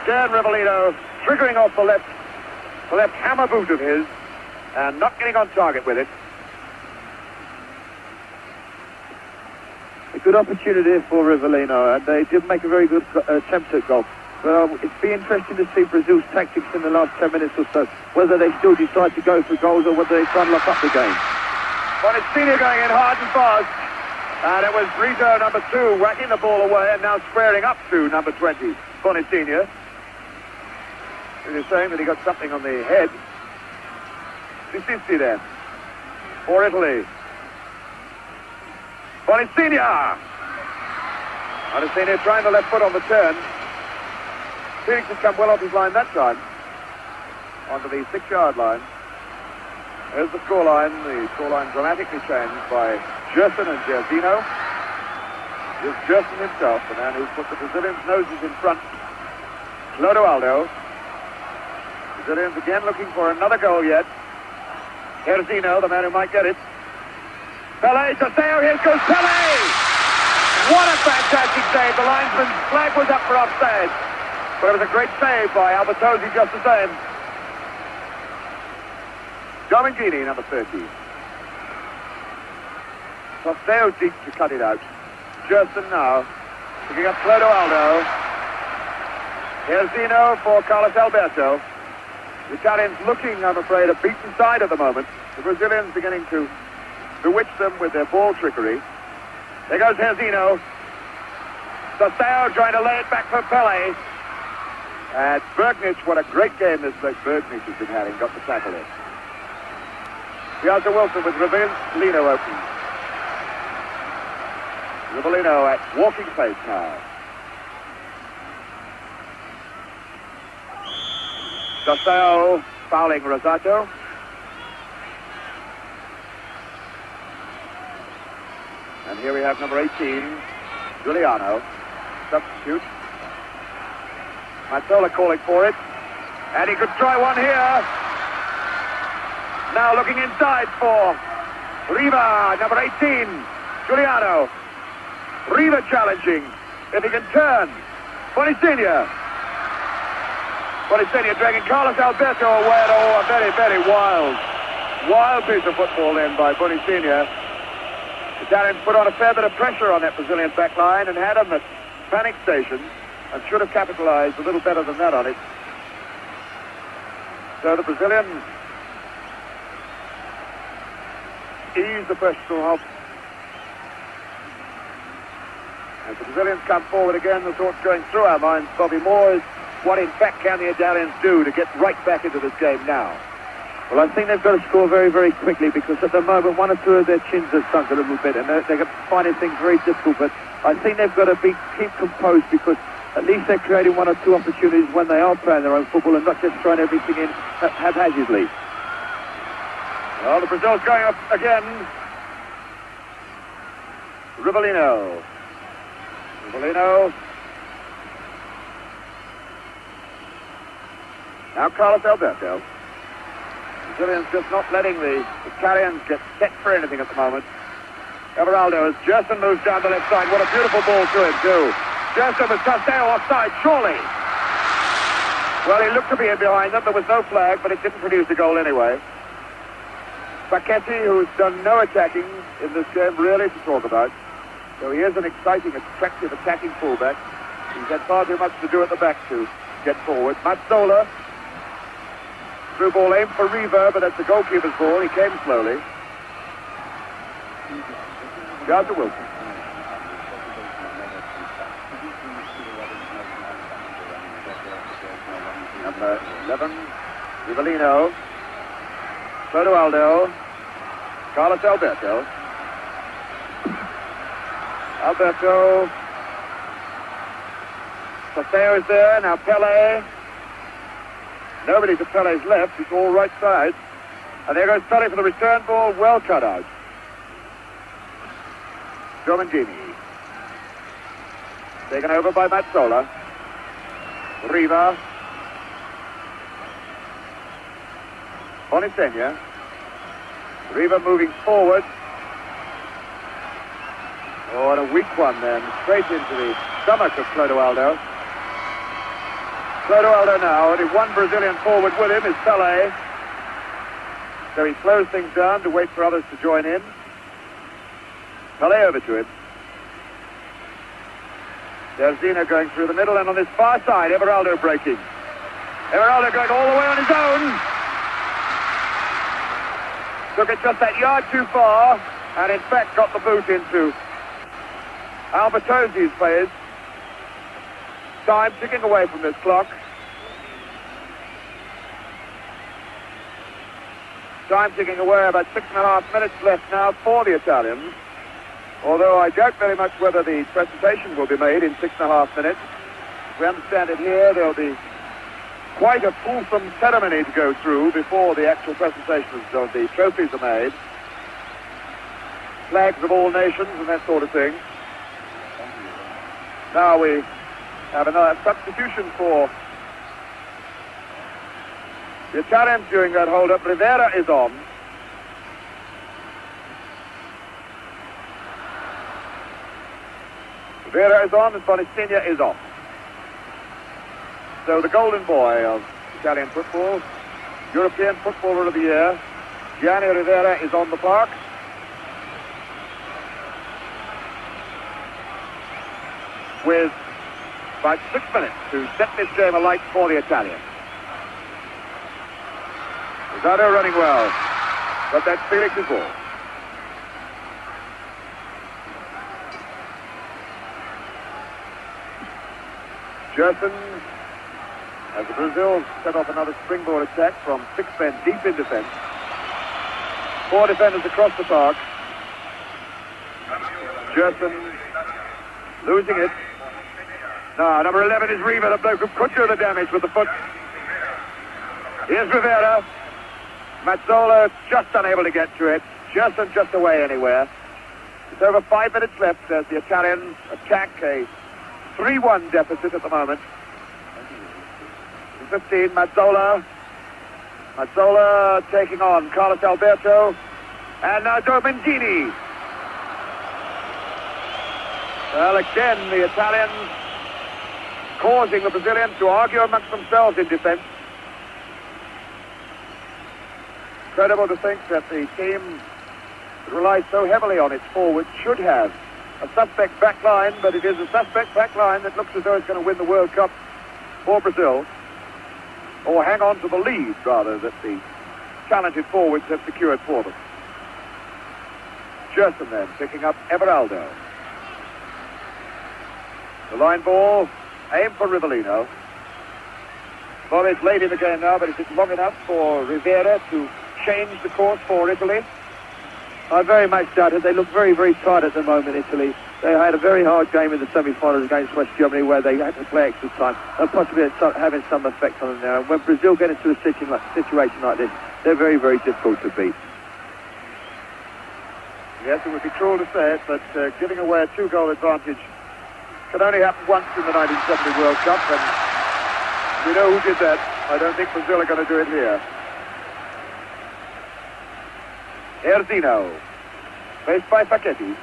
Speaker 1: Again, Rivellino triggering off the left hammer boot of his, and not getting on target with it. A good opportunity for Rivellino, and they did make a very good attempt at goal. Well, it'd be interesting to see Brazil's tactics in the last 10 minutes or so, whether they still decide to go for goals or whether they try and lock up the game. Bonisenia going in hard and fast, and it was Brito, number 2, whacking the ball away and now squaring up to number 20, Bonisenia. He was saying that he got something on the head. Desisti then, for Italy. Bonisenia trying the left foot on the turn. Felix has come well off his line that time, onto the 6-yard line. Here's the scoreline. The scoreline dramatically changed by Gerson and Jairzinho. Here's Gerson himself, the man who put the Brazilians' noses in front. Clodoaldo. Brazilians again looking for another goal yet. Jairzinho, the man who might get it. Pelé, Saseo, here goes Pelé! What a fantastic save. The linesman's flag was up for offside. But it was a great save by Albertozzi just the same. Domingini, number 30. Saseo deep to cut it out. Gerson now. Picking up Clodoaldo. Jairzinho for Carlos Alberto. The Italians looking, I'm afraid, a beaten side at the moment. The Brazilians beginning to bewitch them with their ball trickery. There goes Jairzinho. Saseo trying to lay it back for Pelé. And Bergnich, what a great game this bloke Bergnich has been having, got the tackle in. Piazza Wilson with Rivellino open. Rivellino at walking pace now. Saseo fouling Rosato. And here we have number 18, Giuliano, substitute. Mazzola calling for it. And he could try one here. Now looking inside for Riva, number 18, Giuliano. Riva challenging, if he can turn. Bonisigna dragging Carlos Alberto away. A very, very wild piece of football then by Bonisigna. The Italians put on a fair bit of pressure on that Brazilian back line and had them at panic stations and should have capitalized a little better than that on it. So the Brazilians ease the pressure off. As the Brazilians come forward again, the thoughts going through our minds, Bobby Moore, is what in fact can the Italians do to get right back into this game now?
Speaker 2: Well, I think they've got to score very, very quickly because at the moment one or two of their chins have sunk a little bit and they're finding things very difficult. But I think they've got to keep composed because at least they're creating one or two opportunities when they are playing their own football and not just throwing everything in haphazardly.
Speaker 1: Well, the Brazil's going up again. Rivellino. Now Carlos Alberto. Brazilians just not letting the Italians get set for anything at the moment. Everaldo as Gerson moves down the left side. What a beautiful ball to him too. Gerson with Saseo offside, surely. Well, he looked to be in behind them. There was no flag, but it didn't produce a goal anyway. Sacchetti, who's done no attacking in this game, really to talk about. So he is an exciting, attractive attacking fullback. He's had far too much to do at the back to get forward. Mazzola. Through ball aimed for Riva, but that's the goalkeeper's ball. He came slowly. Piazza Wilson. Number 11, Rivellino. Clodoaldo. Carlos Alberto. Saseo is there. Now Pelé. Nobody to Pelé's left. It's all right side. And there goes Pelé for the return ball. Well cut out. Domingini. Taken over by Mazzola. Riva. Bonisigna. Riva moving forward. Oh, and a weak one then. Straight into the stomach of Clodoaldo. Clodoaldo now, only one Brazilian forward with him is Pelé. So he slows things down to wait for others to join in. Pelé over to him. Jairzinho going through the middle, and on this far side, Everaldo breaking. Everaldo going all the way on his own. Took it just that yard too far, and in fact got the boot into Albertozzi's players. Time ticking away from this clock. Time ticking away, about 6.5 minutes left now for the Italians. Although I doubt very much whether the presentation will be made in 6.5 minutes. As we understand it here, there'll be quite a fulsome ceremony to go through before the actual presentations of the trophies are made. Flags of all nations and that sort of thing. Now we have another substitution for the Italians during that hold-up. Rivera is on. Rivera is on and Bonistegna is off. So the golden boy of Italian football, European Footballer of the Year, Gianni Rivera is on the park. With about 6 minutes to set this game alight for the Italians. Rosado running well, but that's Felix's ball. Gerson, as the Brazil set off another springboard attack from 6 men deep in defense. 4 defenders across the park. Gerson losing it. Now, number 11 is Riva, the bloke who could do the damage with the foot. Here's Rivera. Mazzola just unable to get to it. Gerson just away anywhere. It's over 5 minutes left as the Italians attack a 3-1 deficit at the moment. 15, Mazzola. Mazzola taking on Carlos Alberto. And now Domengini. Well, again, the Italians causing the Brazilians to argue amongst themselves in defense. Incredible to think that the team that relies so heavily on its forwards should have a suspect back line, but it is a suspect back line that looks as though it's going to win the World Cup for Brazil, or hang on to the lead, rather, that the talented forwards have secured for them. Gerson then picking up Everaldo. The line ball, aimed for Rivellino. Well, it's late in the game now, but is it long enough for Rivera to change the course for Italy?
Speaker 2: I very much doubt it. They look very, very tight at the moment, Italy. They had a very hard game in the semi-finals against West Germany where they had to play extra time and possibly having some effect on them now. And when Brazil get into a situation like this, they're very, very difficult to beat.
Speaker 1: Yes, it would be cruel to say it, but giving away a 2-goal advantage can only happen once in the 1970 World Cup, and we know who did that. I don't think Brazil are going to do it here. Erzino, faced by Facchetti.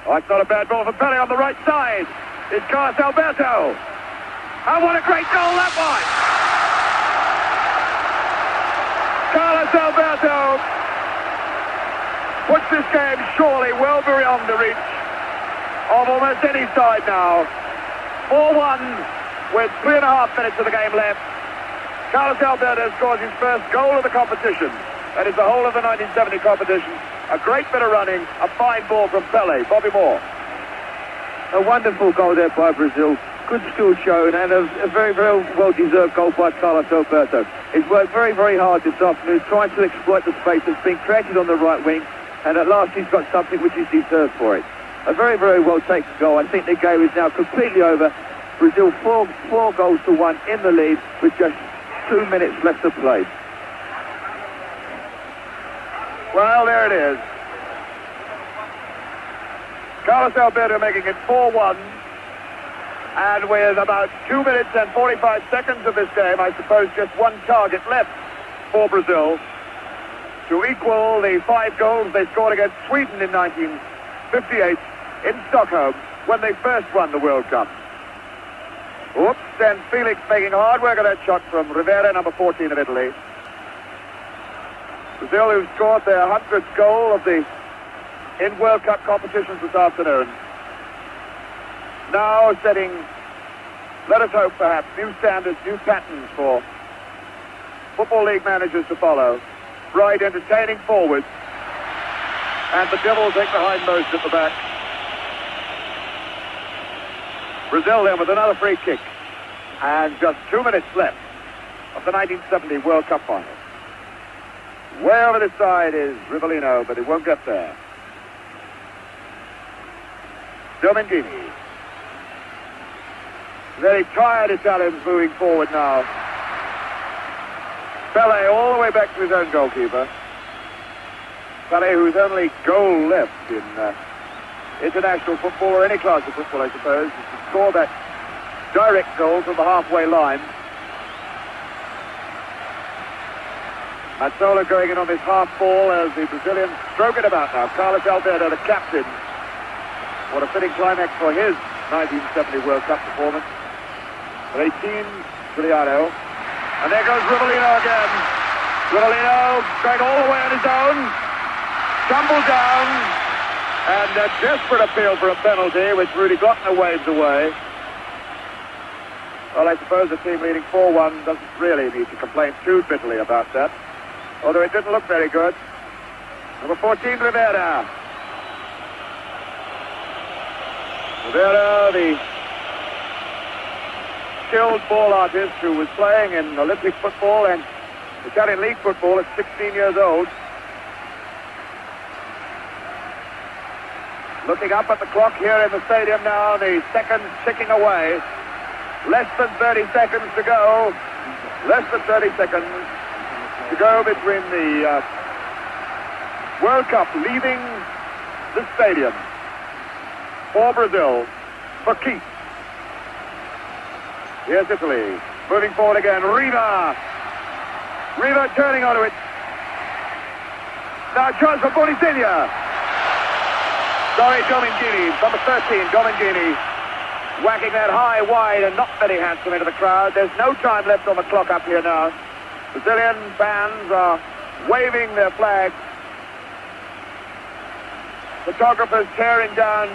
Speaker 1: Oh, it's not a bad ball for Pele on the right side. It's Carlos Alberto. And what a great goal that was! Carlos Alberto puts this game surely well beyond the reach of almost any side now. 4-1 with 3.5 minutes of the game left. Carlos Alberto scores his first goal of the competition. That is the whole of the 1970 competition. A great bit of running, a fine ball from Pele. Bobby Moore.
Speaker 2: A wonderful goal there by Brazil. Good skill shown and a very, very well-deserved goal by Carlos Alberto. He's worked very, very hard this afternoon trying to exploit the space that's been created on the right wing, and at last he's got something which is deserved for it. A very, very well-taken goal. I think the game is now completely over. Brazil 4-1 in the lead with just 2 minutes left to play.
Speaker 1: Well, there it is. Carlos Alberto making it 4-1. And with about 2 minutes and 45 seconds of this game, I suppose just one target left for Brazil to equal the 5 goals they scored against Sweden in 1958 in Stockholm when they first won the World Cup. Oops, and Felix making hard work of that shot from Rivera, number 14 of Italy. Brazil, who scored their 100th goal of the in World Cup competitions this afternoon. Now setting, let us hope perhaps, new standards, new patterns for Football League managers to follow. Bright, entertaining forwards. And the Devils take the hindmost at the back. Brazil then with another free kick. And just 2 minutes left of the 1970 World Cup final. Way over this side is Rivellino, but he won't get there. Domengini. Very tired Italians moving forward now. Pele all the way back to his own goalkeeper. Pele, whose only goal left in international football, or any class of football, I suppose, is to score that direct goal from the halfway line. Mazzola going in on this half ball as the Brazilians stroke it about now. Carlos Alberto, the captain. What a fitting climax for his 1970 World Cup performance. 18, Giuliano. And there goes Rivellino again. Rivellino going all the way on his own. Tumbled down. And a desperate appeal for a penalty, which Rudy Glockner waves away. Well, I suppose the team leading 4-1 doesn't really need to complain too bitterly about that. Although it didn't look very good. Number 14, Rivera. Rivera, the skilled ball artist who was playing in Olympic football and Italian League football at 16 years old. Looking up at the clock here in the stadium now, the seconds ticking away. Less than 30 seconds to go. Less than 30 seconds to go between the World Cup leaving the stadium for Brazil, for keeps. Here's Italy, moving forward again. Riva turning onto it. Now chance for Bonisiglia. Sorry, Domingini, number 13, Domingini. Whacking that high, wide, and not very handsome into the crowd. There's no time left on the clock up here now. Brazilian fans are waving their flags. Photographers tearing down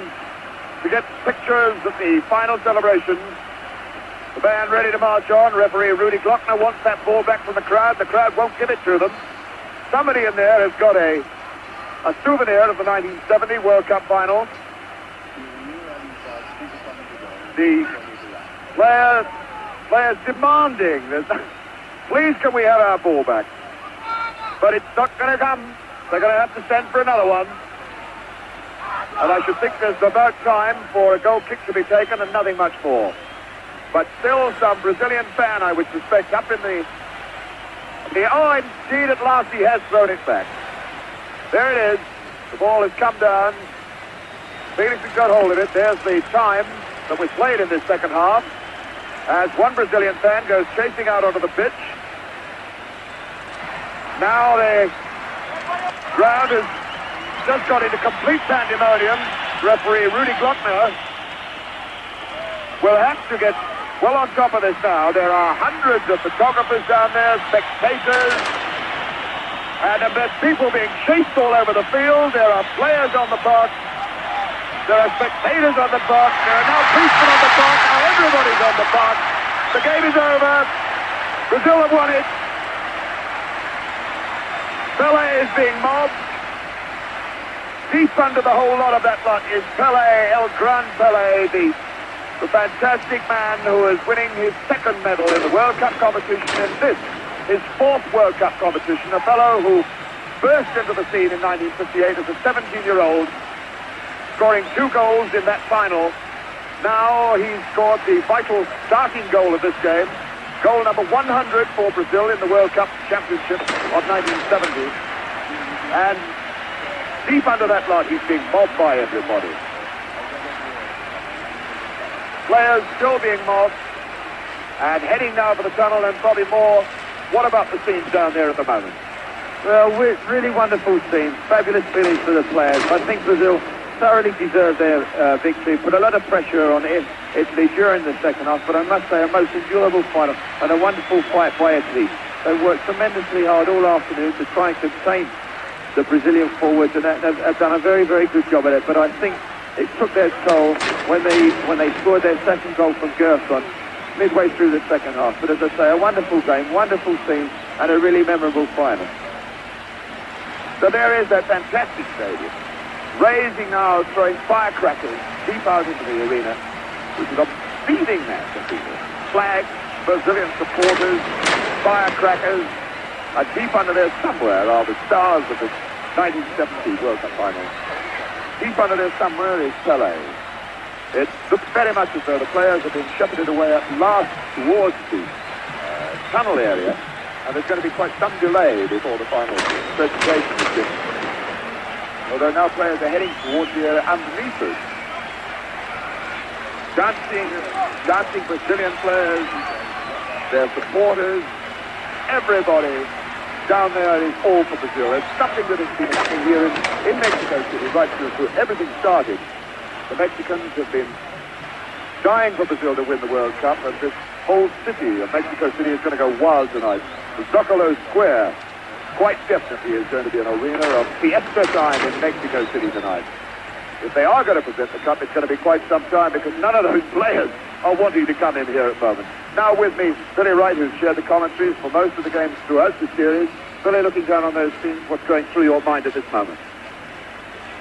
Speaker 1: to get pictures of the final celebrations. The band ready to march on. Referee Rudy Glockner wants that ball back from the crowd. The crowd won't give it to them. Somebody in there has got a souvenir of the 1970 World Cup final. The players demanding that, please can we have our ball back? But it's not going to come. They're going to have to send for another one. And I should think there's about time for a goal kick to be taken and nothing much more. But still some Brazilian fan, I would suspect, up in the oh, indeed, at last he has thrown it back. There it is. The ball has come down. Felix has got hold of it. There's the time that was played in this second half, as one Brazilian fan goes chasing out onto the pitch. Now the ground has just got into complete pandemonium. Referee Rudy Glockner will have to get well on top of this now. There are hundreds of photographers down there, spectators, and there's people being chased all over the field. There are players on the park. There are spectators on the park. There are now policemen on the park. Now everybody's on the park. The game is over. Brazil have won it. Pele is being mobbed. Deep under the whole lot of that lot is Pele, El Gran Pele, the fantastic man who is winning his second medal in the World Cup competition, and this, his fourth World Cup competition. A fellow who burst into the scene in 1958 as a 17-year-old, scoring 2 goals in that final. Now he's scored the vital starting goal of this game. Goal number 100 for Brazil in the World Cup Championship of 1970. And deep under that lot, he's being mobbed by everybody. Players still being mobbed. And heading now for the tunnel and probably more. What about the scenes down there at the moment?
Speaker 2: Well, really wonderful scene. Fabulous feelings for the players. I think Brazil thoroughly deserved their victory. Put a lot of pressure on Italy during the second half, but I must say a most enjoyable final and a wonderful fight by Italy. They worked tremendously hard all afternoon to try and contain the Brazilian forwards, and have done a very, very good job at it. But I think it took their toll when they scored their second goal from Gerson midway through the second half. But as I say, a wonderful game, wonderful scene, and a really memorable final.
Speaker 1: So there is that fantastic stadium, raising now, throwing firecrackers deep out into the arena, which is a beating mass of people. Flags, Brazilian supporters, firecrackers, and deep under there somewhere are the stars of the 1970 World Cup final. Deep under there somewhere is Pele. It looks very much as though the players have been shepherded away at last towards the tunnel area. And there's going to be quite some delay before the final presentation is given. Although now players are heading towards the area underneath us. Dancing Brazilian players, their supporters, everybody down there is all for Brazil. It's something that has been happening here in Mexico City right through everything started. The Mexicans have been dying for Brazil to win the World Cup, and this whole city of Mexico City is going to go wild tonight. The Zocalo Square quite definitely is going to be an arena of fiesta time in Mexico City tonight. If they are going to present the cup, it's going to be quite some time, because none of those players are wanting to come in here at the moment. Now with me, Billy Wright, who's shared the commentaries for most of the games throughout the series. Billy, looking down on those scenes, what's going through your mind at this moment?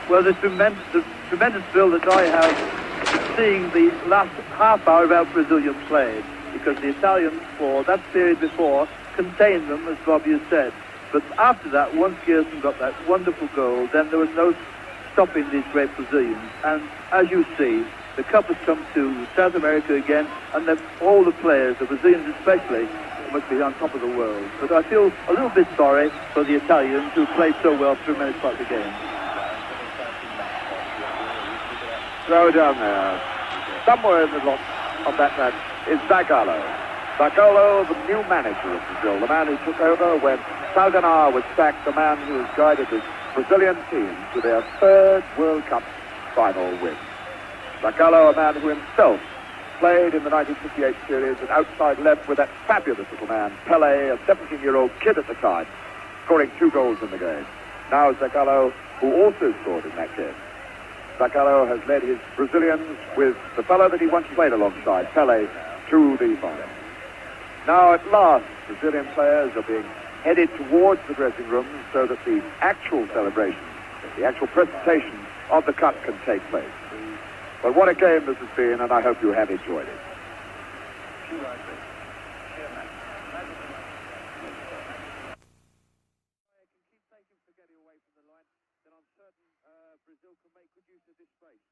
Speaker 2: Well, the tremendous thrill that I have seeing the last half hour of our Brazilian played, because the Italians, for that period before, contained them, as Bobby has said. But after that, once Gerson got that wonderful goal, then there was no stopping these great Brazilians. And as you see, the cup has come to South America again, and all the players, the Brazilians especially, must be on top of the world. But I feel a little bit sorry for the Italians, who played so well through many parts of the game.
Speaker 1: Throw down there. Somewhere in the lot of that match is Zagallo. Zagallo, the new manager of Brazil, the man who took over when Salganar was sacked, the man who has guided this Brazilian team to their third World Cup final win. Zagallo, a man who himself played in the 1958 series at outside left with that fabulous little man, Pelé, a 17-year-old kid at the time, scoring 2 goals in the game. Now Zagallo, who also scored in that game. Zagallo has led his Brazilians with the fellow that he once played alongside, Pelé, to the final. Now at last, Brazilian players are being headed towards the dressing room so that the actual celebration, the actual presentation of the cup can take place. But what a game this has been, and I hope you have enjoyed it. Brazil can make good use of this space.